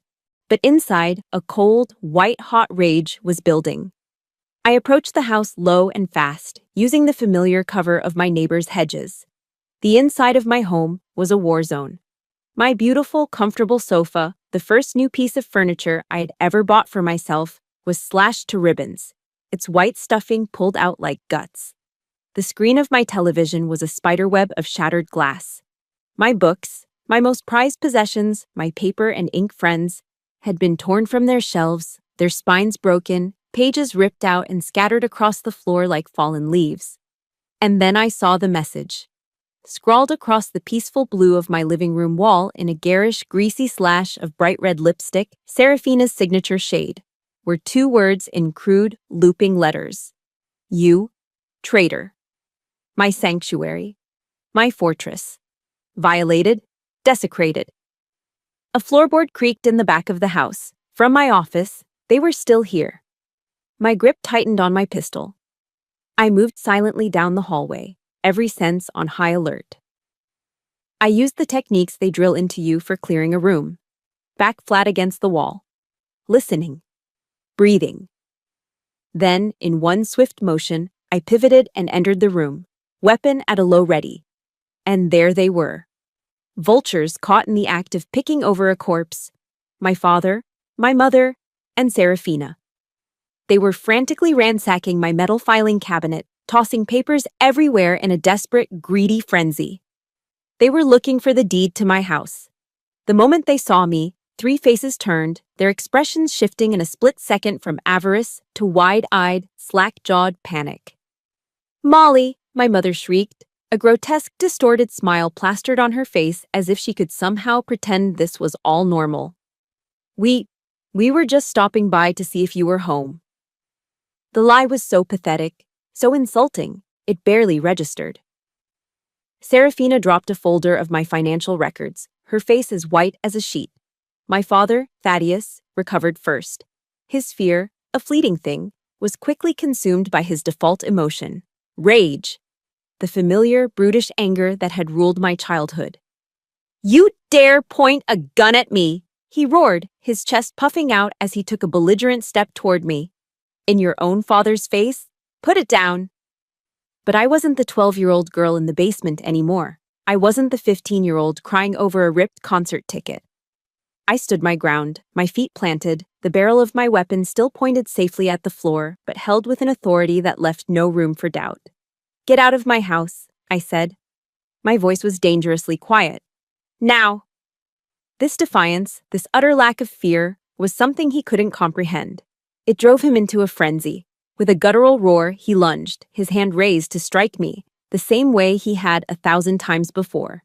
But inside, a cold, white-hot rage was building. I approached the house low and fast, using the familiar cover of my neighbor's hedges. The inside of my home was a war zone. My beautiful, comfortable sofa, the first new piece of furniture I had ever bought for myself, was slashed to ribbons, its white stuffing pulled out like guts. The screen of my television was a spiderweb of shattered glass. My books, my most prized possessions, my paper and ink friends, had been torn from their shelves, their spines broken, pages ripped out and scattered across the floor like fallen leaves. And then I saw the message. Scrawled across the peaceful blue of my living room wall in a garish, greasy slash of bright red lipstick, Serafina's signature shade, were 2 words in crude, looping letters. You, traitor. My sanctuary. My fortress. Violated, desecrated. A floorboard creaked in the back of the house. From my office, they were still here. My grip tightened on my pistol. I moved silently down the hallway, every sense on high alert. I used the techniques they drill into you for clearing a room. Back flat against the wall. Listening. Breathing. Then, in one swift motion, I pivoted and entered the room, weapon at a low ready. And there they were. Vultures caught in the act of picking over a corpse. My father, my mother, and Serafina. They were frantically ransacking my metal filing cabinet, tossing papers everywhere in a desperate, greedy frenzy. They were looking for the deed to my house. The moment they saw me, 3 faces turned, their expressions shifting in a split second from avarice to wide-eyed, slack-jawed panic. "Molly!" my mother shrieked, a grotesque, distorted smile plastered on her face as if she could somehow pretend this was all normal. We were just stopping by to see if you were home." The lie was so pathetic, so insulting, it barely registered. Serafina dropped a folder of my financial records, her face as white as a sheet. My father, Thaddeus, recovered first. His fear, a fleeting thing, was quickly consumed by his default emotion, rage, the familiar, brutish anger that had ruled my childhood. "You dare point a gun at me!" he roared, his chest puffing out as he took a belligerent step toward me. "In your own father's face? Put it down!" But I wasn't the 12-year-old girl in the basement anymore. I wasn't the 15-year-old crying over a ripped concert ticket. I stood my ground, my feet planted, the barrel of my weapon still pointed safely at the floor, but held with an authority that left no room for doubt. "Get out of my house," I said. My voice was dangerously quiet. "Now!" This defiance, this utter lack of fear, was something he couldn't comprehend. It drove him into a frenzy. With a guttural roar, he lunged, his hand raised to strike me, the same way he had 1,000 times before.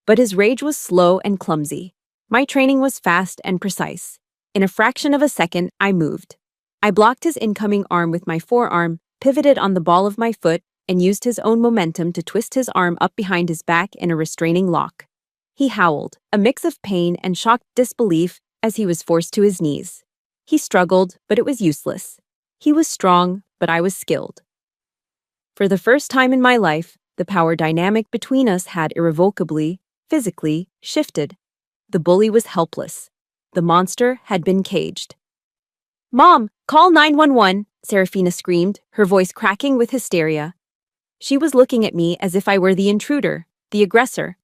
But his rage was slow and clumsy. My training was fast and precise. In a fraction of a second, I moved. I blocked his incoming arm with my forearm, pivoted on the ball of my foot, and used his own momentum to twist his arm up behind his back in a restraining lock. He howled, a mix of pain and shocked disbelief as he was forced to his knees. He struggled, but it was useless. He was strong, but I was skilled. For the first time in my life, The power dynamic between us had irrevocably, physically, shifted. The bully was helpless. The monster had been caged. "Mom, call 911!" Serafina screamed, her voice cracking with hysteria. She was looking at me as if I were the intruder, the aggressor.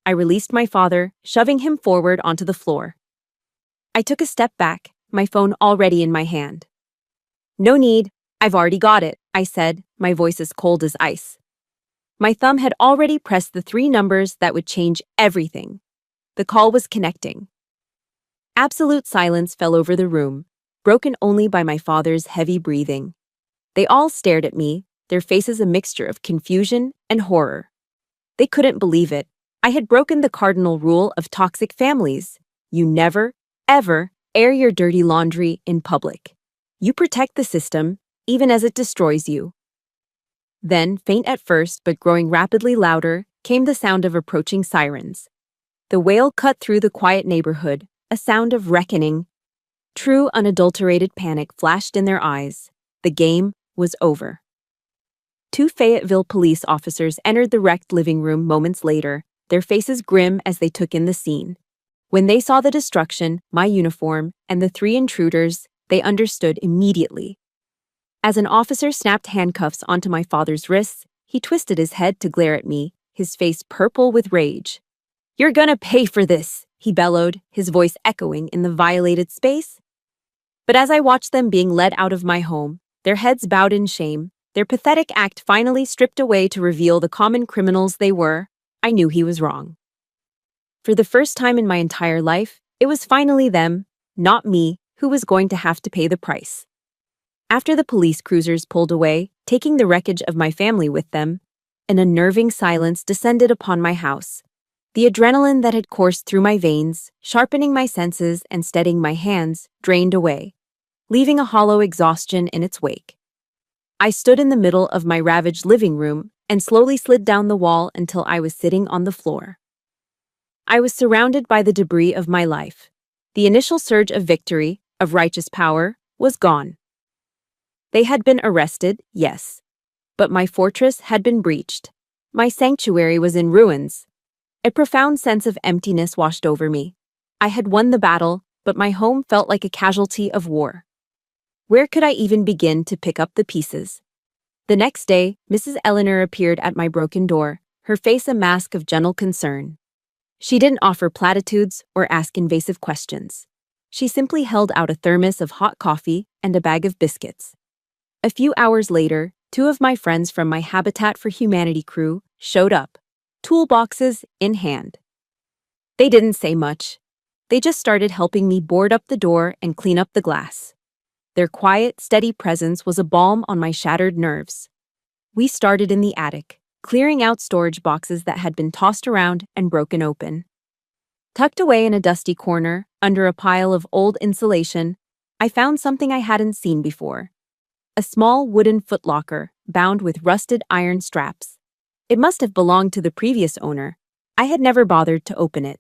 I released my father, shoving him forward onto the floor. I took a step back, my phone already in my hand. "No need, I've already got it," I said, my voice as cold as ice. My thumb had already pressed the 3 numbers that would change everything. The call was connecting. Absolute silence fell over the room, broken only by my father's heavy breathing. They all stared at me, their faces a mixture of confusion and horror. They couldn't believe it. I had broken the cardinal rule of toxic families. You never, ever air your dirty laundry in public. You protect the system, even as it destroys you. Then, faint at first but growing rapidly louder, came the sound of approaching sirens. The wail cut through the quiet neighborhood, a sound of reckoning. True, unadulterated panic flashed in their eyes. The game was over. 2 Fayetteville police officers entered the wrecked living room moments later, their faces grim as they took in the scene. When they saw the destruction, my uniform, and the 3 intruders, they understood immediately. As an officer snapped handcuffs onto my father's wrists, he twisted his head to glare at me, his face purple with rage. "You're gonna pay for this," he bellowed, his voice echoing in the violated space. But as I watched them being led out of my home, their heads bowed in shame, their pathetic act finally stripped away to reveal the common criminals they were, I knew he was wrong. For the first time in my entire life, it was finally them, not me, who was going to have to pay the price. After the police cruisers pulled away, taking the wreckage of my family with them, an unnerving silence descended upon my house. The adrenaline that had coursed through my veins, sharpening my senses and steadying my hands, drained away, leaving a hollow exhaustion in its wake. I stood in the middle of my ravaged living room and slowly slid down the wall until I was sitting on the floor. I was surrounded by the debris of my life. The initial surge of victory, of righteous power, was gone. They had been arrested, yes. But my fortress had been breached. My sanctuary was in ruins. A profound sense of emptiness washed over me. I had won the battle, but my home felt like a casualty of war. Where could I even begin to pick up the pieces? The next day, Mrs. Eleanor appeared at my broken door, her face a mask of gentle concern. She didn't offer platitudes or ask invasive questions. She simply held out a thermos of hot coffee and a bag of biscuits. A few hours later, 2 of my friends from my Habitat for Humanity crew showed up, toolboxes in hand. They didn't say much. They just started helping me board up the door and clean up the glass. Their quiet, steady presence was a balm on my shattered nerves. We started in the attic, clearing out storage boxes that had been tossed around and broken open. Tucked away in a dusty corner, under a pile of old insulation, I found something I hadn't seen before. A small wooden footlocker, bound with rusted iron straps. It must have belonged to the previous owner. I had never bothered to open it.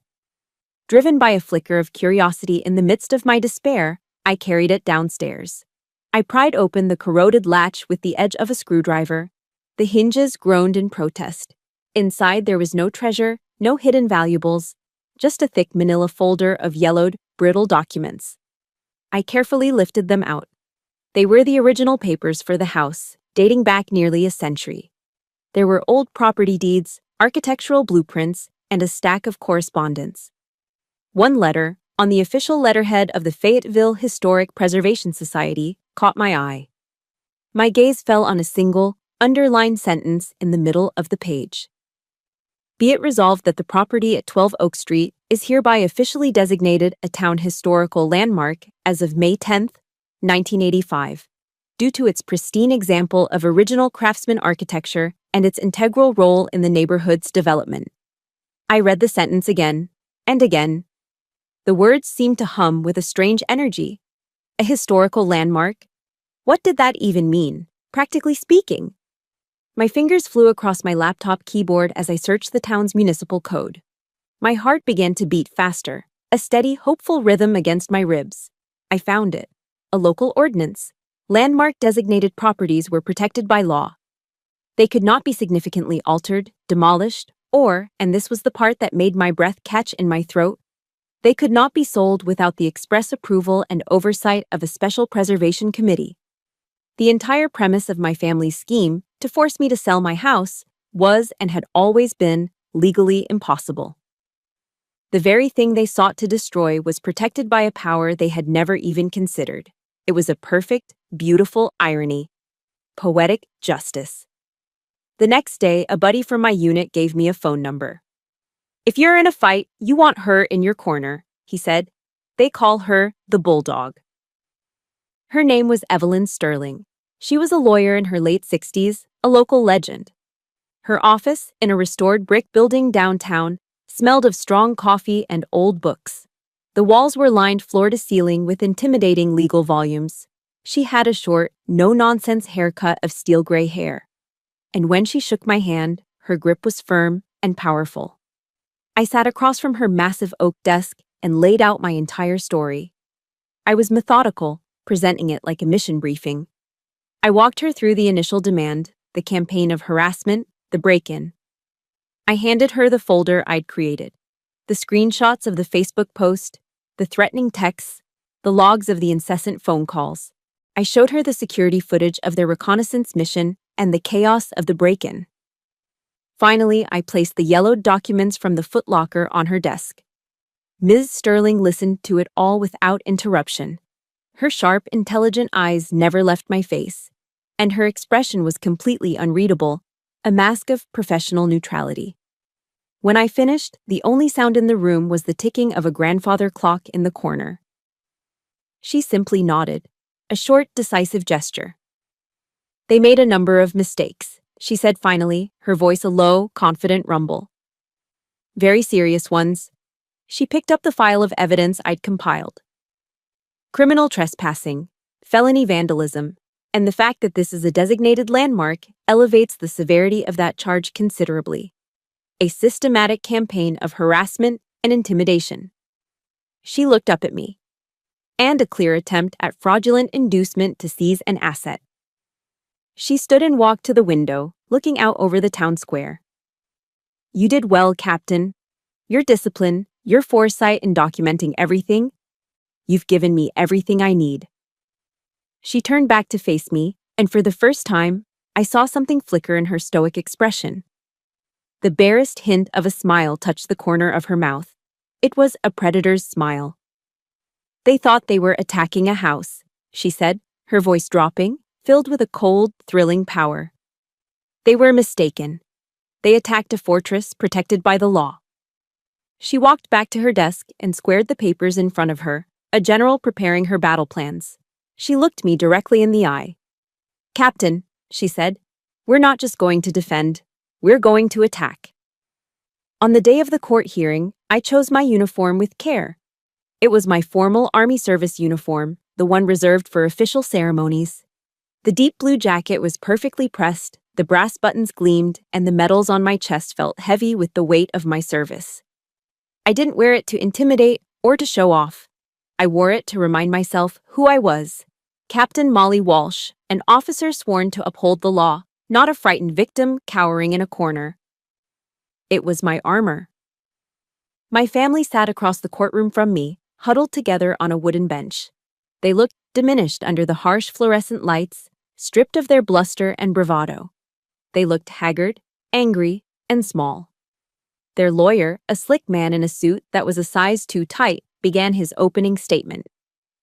Driven by a flicker of curiosity in the midst of my despair, I carried it downstairs. I pried open the corroded latch with the edge of a screwdriver. The hinges groaned in protest. Inside there was no treasure, no hidden valuables, just a thick manila folder of yellowed, brittle documents. I carefully lifted them out. They were the original papers for the house, dating back nearly a century. There were old property deeds, architectural blueprints, and a stack of correspondence. One letter, on the official letterhead of the Fayetteville Historic Preservation Society, caught my eye. My gaze fell on a single, underlined sentence in the middle of the page. Be it resolved that the property at 12 Oak Street is hereby officially designated a town historical landmark as of May 10, 1985, due to its pristine example of original craftsman architecture and its integral role in the neighborhood's development. I read the sentence again and again. The words seemed to hum with a strange energy. A historical landmark? What did that even mean, practically speaking? My fingers flew across my laptop keyboard as I searched the town's municipal code. My heart began to beat faster, a steady, hopeful rhythm against my ribs. I found it. A local ordinance. Landmark designated properties were protected by law. They could not be significantly altered, demolished, or, and this was the part that made my breath catch in my throat, they could not be sold without the express approval and oversight of a special preservation committee. The entire premise of my family's scheme to force me to sell my house was and had always been legally impossible. The very thing they sought to destroy was protected by a power they had never even considered. It was a perfect, beautiful irony. Poetic justice. The next day, a buddy from my unit gave me a phone number. "If you're in a fight, you want her in your corner," he said. "They call her the Bulldog." Her name was Evelyn Sterling. She was a lawyer in her late 60s, a local legend. Her office, in a restored brick building downtown, smelled of strong coffee and old books. The walls were lined floor to ceiling with intimidating legal volumes. She had a short, no-nonsense haircut of steel gray hair. And when she shook my hand, her grip was firm and powerful. I sat across from her massive oak desk and laid out my entire story. I was methodical, presenting it like a mission briefing. I walked her through the initial demand, the campaign of harassment, the break-in. I handed her the folder I'd created, the screenshots of the Facebook post, the threatening texts, the logs of the incessant phone calls. I showed her the security footage of their reconnaissance mission and the chaos of the break-in. Finally, I placed the yellowed documents from the footlocker on her desk. Ms. Sterling listened to it all without interruption. Her sharp, intelligent eyes never left my face, and her expression was completely unreadable, a mask of professional neutrality. When I finished, the only sound in the room was the ticking of a grandfather clock in the corner. She simply nodded, a short, decisive gesture. "They made a number of mistakes," she said finally, her voice a low, confident rumble. "Very serious ones." She picked up the file of evidence I'd compiled. Criminal trespassing, felony vandalism, and the fact that this is a designated landmark elevates the severity of that charge considerably. A systematic campaign of harassment and intimidation. She looked up at me. And a clear attempt at fraudulent inducement to seize an asset. She stood and walked to the window, looking out over the town square. "You did well, Captain. Your discipline, your foresight in documenting everything. You've given me everything I need." She turned back to face me, and for the first time, I saw something flicker in her stoic expression. The barest hint of a smile touched the corner of her mouth. It was a predator's smile. "They thought they were attacking a house," she said, her voice dropping, filled with a cold, thrilling power. "They were mistaken. They attacked a fortress protected by the law." She walked back to her desk and squared the papers in front of her, a general preparing her battle plans. She looked me directly in the eye. "Captain," she said, "we're not just going to defend, we're going to attack." On the day of the court hearing, I chose my uniform with care. It was my formal Army service uniform, the one reserved for official ceremonies. The deep blue jacket was perfectly pressed, the brass buttons gleamed, and the medals on my chest felt heavy with the weight of my service. I didn't wear it to intimidate or to show off. I wore it to remind myself who I was. Captain Molly Walsh, an officer sworn to uphold the law, not a frightened victim cowering in a corner. It was my armor. My family sat across the courtroom from me, huddled together on a wooden bench. They looked diminished under the harsh fluorescent lights, stripped of their bluster and bravado. They looked haggard, angry, and small. Their lawyer, a slick man in a suit that was a size too tight, began his opening statement.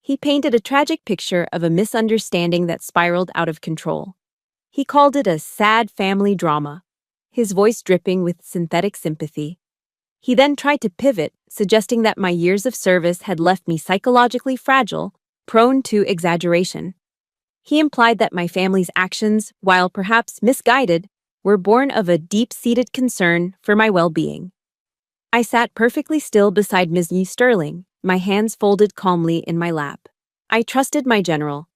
He painted a tragic picture of a misunderstanding that spiraled out of control. He called it a sad family drama, his voice dripping with synthetic sympathy. He then tried to pivot, suggesting that my years of service had left me psychologically fragile, prone to exaggeration. He implied that my family's actions, while perhaps misguided, were born of a deep-seated concern for my well-being. I sat perfectly still beside Ms. Sterling, my hands folded calmly in my lap. I trusted my general,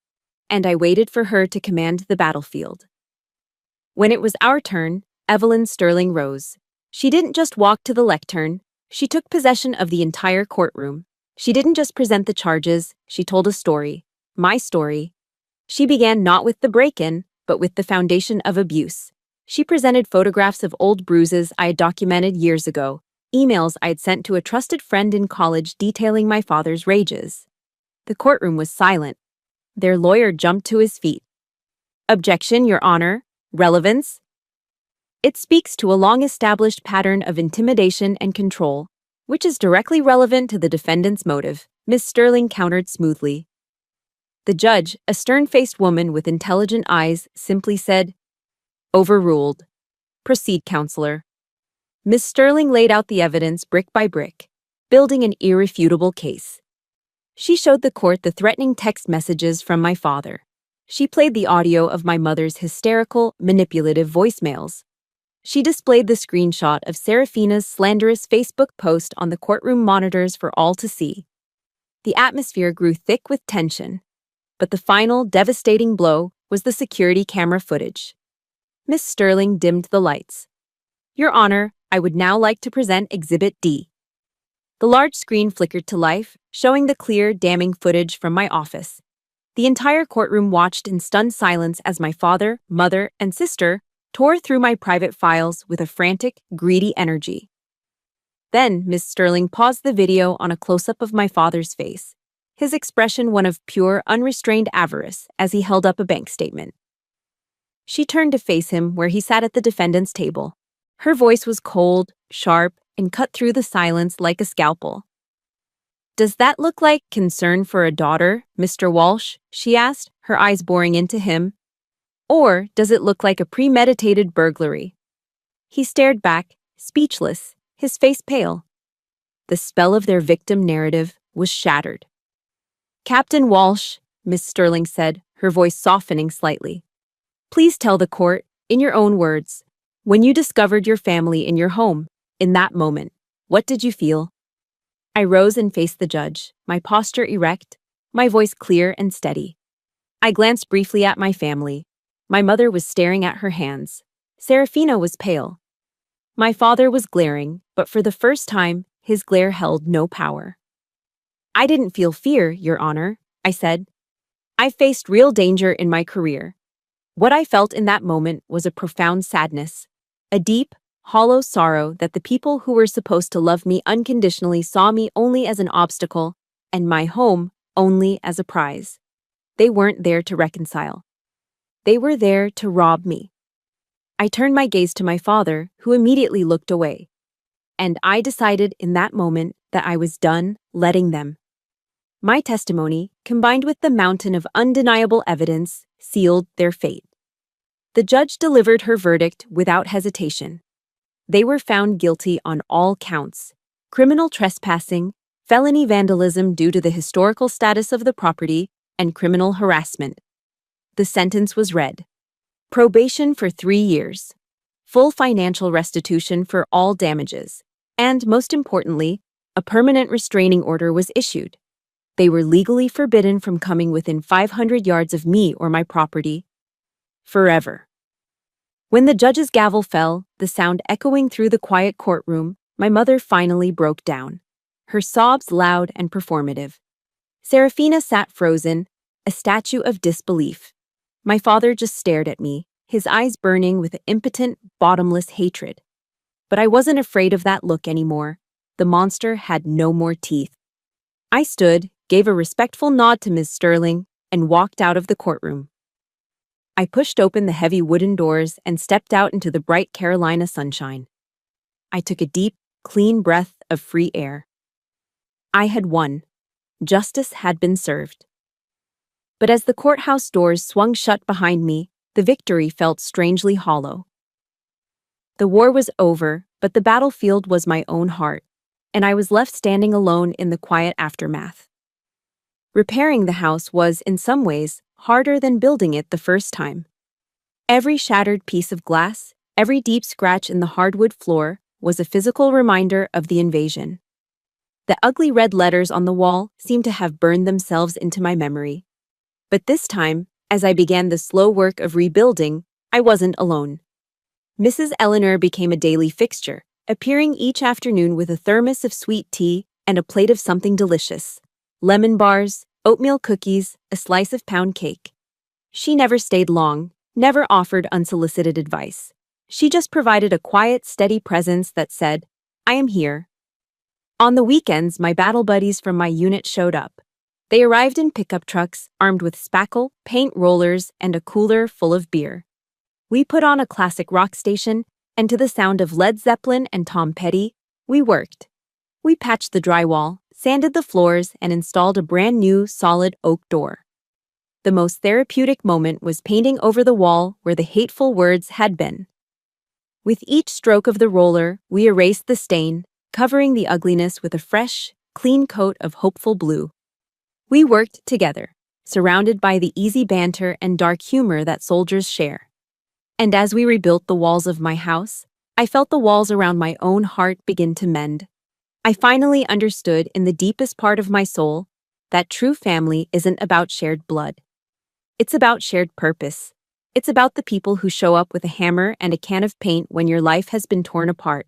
and I waited for her to command the battlefield. When it was our turn, Evelyn Sterling rose. She didn't just walk to the lectern, she took possession of the entire courtroom. She didn't just present the charges, she told a story. My story. She began not with the break-in, but with the foundation of abuse. She presented photographs of old bruises I had documented years ago, emails I had sent to a trusted friend in college detailing my father's rages. The courtroom was silent. Their lawyer jumped to his feet. "Objection, Your Honor. Relevance? It speaks to a long-established pattern of intimidation and control, which is directly relevant to the defendant's motive," Miss Sterling countered smoothly. The judge, a stern-faced woman with intelligent eyes, simply said, "Overruled. Proceed, counselor." Miss Sterling laid out the evidence brick by brick, building an irrefutable case. She showed the court the threatening text messages from my father. She played the audio of my mother's hysterical, manipulative voicemails. She displayed the screenshot of Serafina's slanderous Facebook post on the courtroom monitors for all to see. The atmosphere grew thick with tension, but the final, devastating blow was the security camera footage. Miss Sterling dimmed the lights. "Your Honor, I would now like to present Exhibit D." The large screen flickered to life, showing the clear, damning footage from my office. The entire courtroom watched in stunned silence as my father, mother, and sister tore through my private files with a frantic, greedy energy. Then, Miss Sterling paused the video on a close-up of my father's face, his expression one of pure, unrestrained avarice as he held up a bank statement. She turned to face him where he sat at the defendant's table. Her voice was cold, sharp, and cut through the silence like a scalpel. "Does that look like concern for a daughter, Mr. Walsh?" she asked, her eyes boring into him. "Or does it look like a premeditated burglary?" He stared back, speechless, his face pale. The spell of their victim narrative was shattered. "Captain Walsh," Miss Sterling said, her voice softening slightly, "please tell the court, in your own words, when you discovered your family in your home, in that moment, what did you feel?" I rose and faced the judge, my posture erect, my voice clear and steady. I glanced briefly at my family. My mother was staring at her hands. Serafina was pale. My father was glaring, but for the first time, his glare held no power. "I didn't feel fear, Your Honor," I said. "I've faced real danger in my career. What I felt in that moment was a profound sadness, a deep, hollow sorrow that the people who were supposed to love me unconditionally saw me only as an obstacle and my home only as a prize. They weren't there to reconcile. They were there to rob me." I turned my gaze to my father, who immediately looked away. And I decided in that moment that I was done letting them. My testimony, combined with the mountain of undeniable evidence, sealed their fate. The judge delivered her verdict without hesitation. They were found guilty on all counts: criminal trespassing, felony vandalism due to the historical status of the property, and criminal harassment. The sentence was read: probation for 3 years, full financial restitution for all damages, and, most importantly, a permanent restraining order was issued. They were legally forbidden from coming within 500 yards of me or my property. Forever. When the judge's gavel fell, the sound echoing through the quiet courtroom, my mother finally broke down, her sobs loud and performative. Serafina sat frozen, a statue of disbelief. My father just stared at me, his eyes burning with impotent, bottomless hatred. But I wasn't afraid of that look anymore. The monster had no more teeth. I stood, gave a respectful nod to Ms. Sterling, and walked out of the courtroom. I pushed open the heavy wooden doors and stepped out into the bright Carolina sunshine. I took a deep, clean breath of free air. I had won. Justice had been served. But as the courthouse doors swung shut behind me, the victory felt strangely hollow. The war was over, but the battlefield was my own heart, and I was left standing alone in the quiet aftermath. Repairing the house was, in some ways, harder than building it the first time. Every shattered piece of glass, every deep scratch in the hardwood floor was a physical reminder of the invasion. The ugly red letters on the wall seemed to have burned themselves into my memory. But this time, as I began the slow work of rebuilding, I wasn't alone. Mrs. Eleanor became a daily fixture, appearing each afternoon with a thermos of sweet tea and a plate of something delicious: lemon bars, oatmeal cookies, a slice of pound cake. She never stayed long, never offered unsolicited advice. She just provided a quiet, steady presence that said, "I am here." On the weekends, my battle buddies from my unit showed up. They arrived in pickup trucks, armed with spackle, paint rollers, and a cooler full of beer. We put on a classic rock station, and to the sound of Led Zeppelin and Tom Petty, we worked. We patched the drywall, sanded the floors, and installed a brand new, solid oak door. The most therapeutic moment was painting over the wall where the hateful words had been. With each stroke of the roller, we erased the stain, covering the ugliness with a fresh, clean coat of hopeful blue. We worked together, surrounded by the easy banter and dark humor that soldiers share. And as we rebuilt the walls of my house, I felt the walls around my own heart begin to mend. I finally understood in the deepest part of my soul that true family isn't about shared blood. It's about shared purpose. It's about the people who show up with a hammer and a can of paint when your life has been torn apart.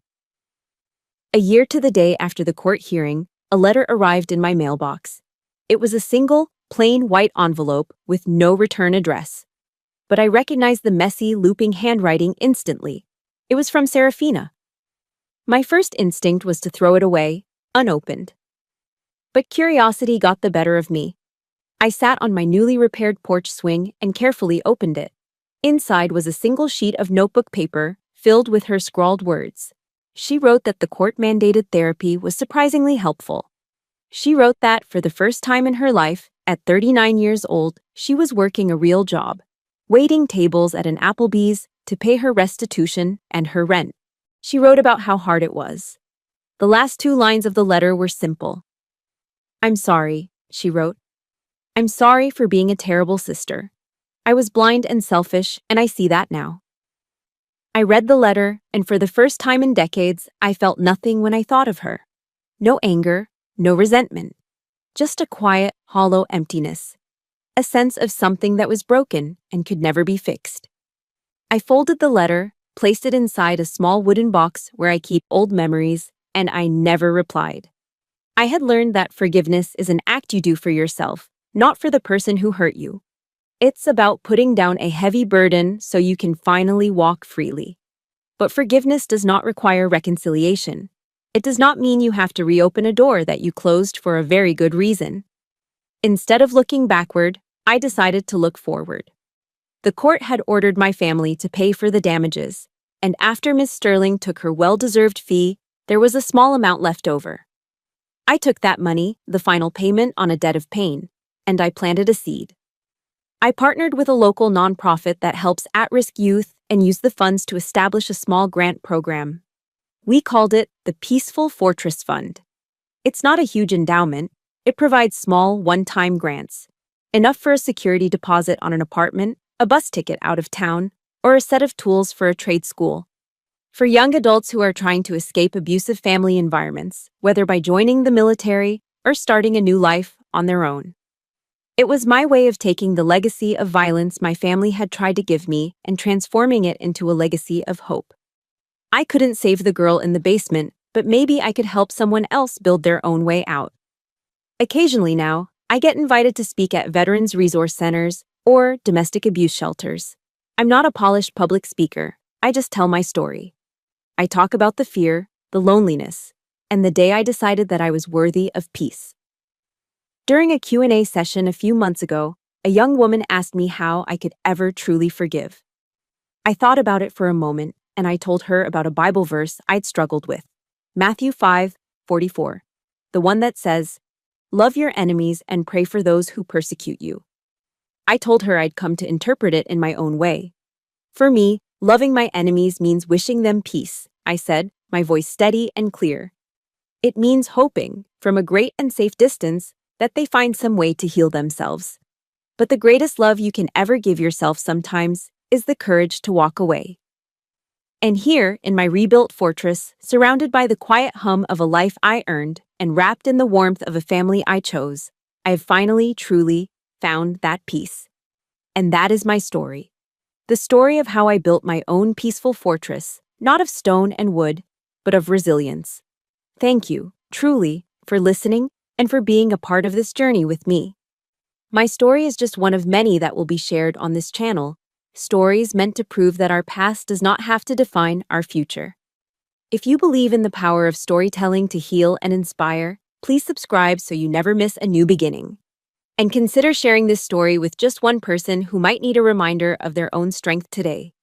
A year to the day after the court hearing, a letter arrived in my mailbox. It was a single, plain white envelope with no return address. But I recognized the messy, looping handwriting instantly. It was from Serafina. My first instinct was to throw it away, unopened. But curiosity got the better of me. I sat on my newly repaired porch swing and carefully opened it. Inside was a single sheet of notebook paper filled with her scrawled words. She wrote that the court-mandated therapy was surprisingly helpful. She wrote that, for the first time in her life, at 39 years old, she was working a real job, waiting tables at an Applebee's to pay her restitution and her rent. She wrote about how hard it was. The last 2 lines of the letter were simple. "I'm sorry," she wrote. "I'm sorry for being a terrible sister. I was blind and selfish, and I see that now." I read the letter, and for the first time in decades, I felt nothing when I thought of her. No anger, no resentment. Just a quiet, hollow emptiness. A sense of something that was broken and could never be fixed. I folded the letter, placed it inside a small wooden box where I keep old memories, and I never replied. I had learned that forgiveness is an act you do for yourself, not for the person who hurt you. It's about putting down a heavy burden so you can finally walk freely. But forgiveness does not require reconciliation. It does not mean you have to reopen a door that you closed for a very good reason. Instead of looking backward, I decided to look forward. The court had ordered my family to pay for the damages, and after Miss Sterling took her well-deserved fee, there was a small amount left over. I took that money, the final payment on a debt of pain, and I planted a seed. I partnered with a local nonprofit that helps at-risk youth and used the funds to establish a small grant program. We called it the Peaceful Fortress Fund. It's not a huge endowment. It provides small, one-time grants, enough for a security deposit on an apartment, a bus ticket out of town, or a set of tools for a trade school. For young adults who are trying to escape abusive family environments, whether by joining the military or starting a new life on their own. It was my way of taking the legacy of violence my family had tried to give me and transforming it into a legacy of hope. I couldn't save the girl in the basement, but maybe I could help someone else build their own way out. Occasionally now, I get invited to speak at veterans resource centers or domestic abuse shelters. I'm not a polished public speaker. I just tell my story. I talk about the fear, the loneliness, and the day I decided that I was worthy of peace. During a Q&A session a few months ago, a young woman asked me how I could ever truly forgive. I thought about it for a moment, and I told her about a Bible verse I'd struggled with, Matthew 5:44, the one that says, "Love your enemies and pray for those who persecute you." I told her I'd come to interpret it in my own way. For me, loving my enemies means wishing them peace, I said, my voice steady and clear. It means hoping, from a great and safe distance, that they find some way to heal themselves. But the greatest love you can ever give yourself sometimes is the courage to walk away. And here, in my rebuilt fortress, surrounded by the quiet hum of a life I earned and wrapped in the warmth of a family I chose, I have finally, truly found that peace. And that is my story. The story of how I built my own peaceful fortress, not of stone and wood, but of resilience. Thank you, truly, for listening and for being a part of this journey with me. My story is just one of many that will be shared on this channel. stories meant to prove that our past does not have to define our future. If you believe in the power of storytelling to heal and inspire, please subscribe so you never miss a new beginning. And consider sharing this story with just one person who might need a reminder of their own strength today.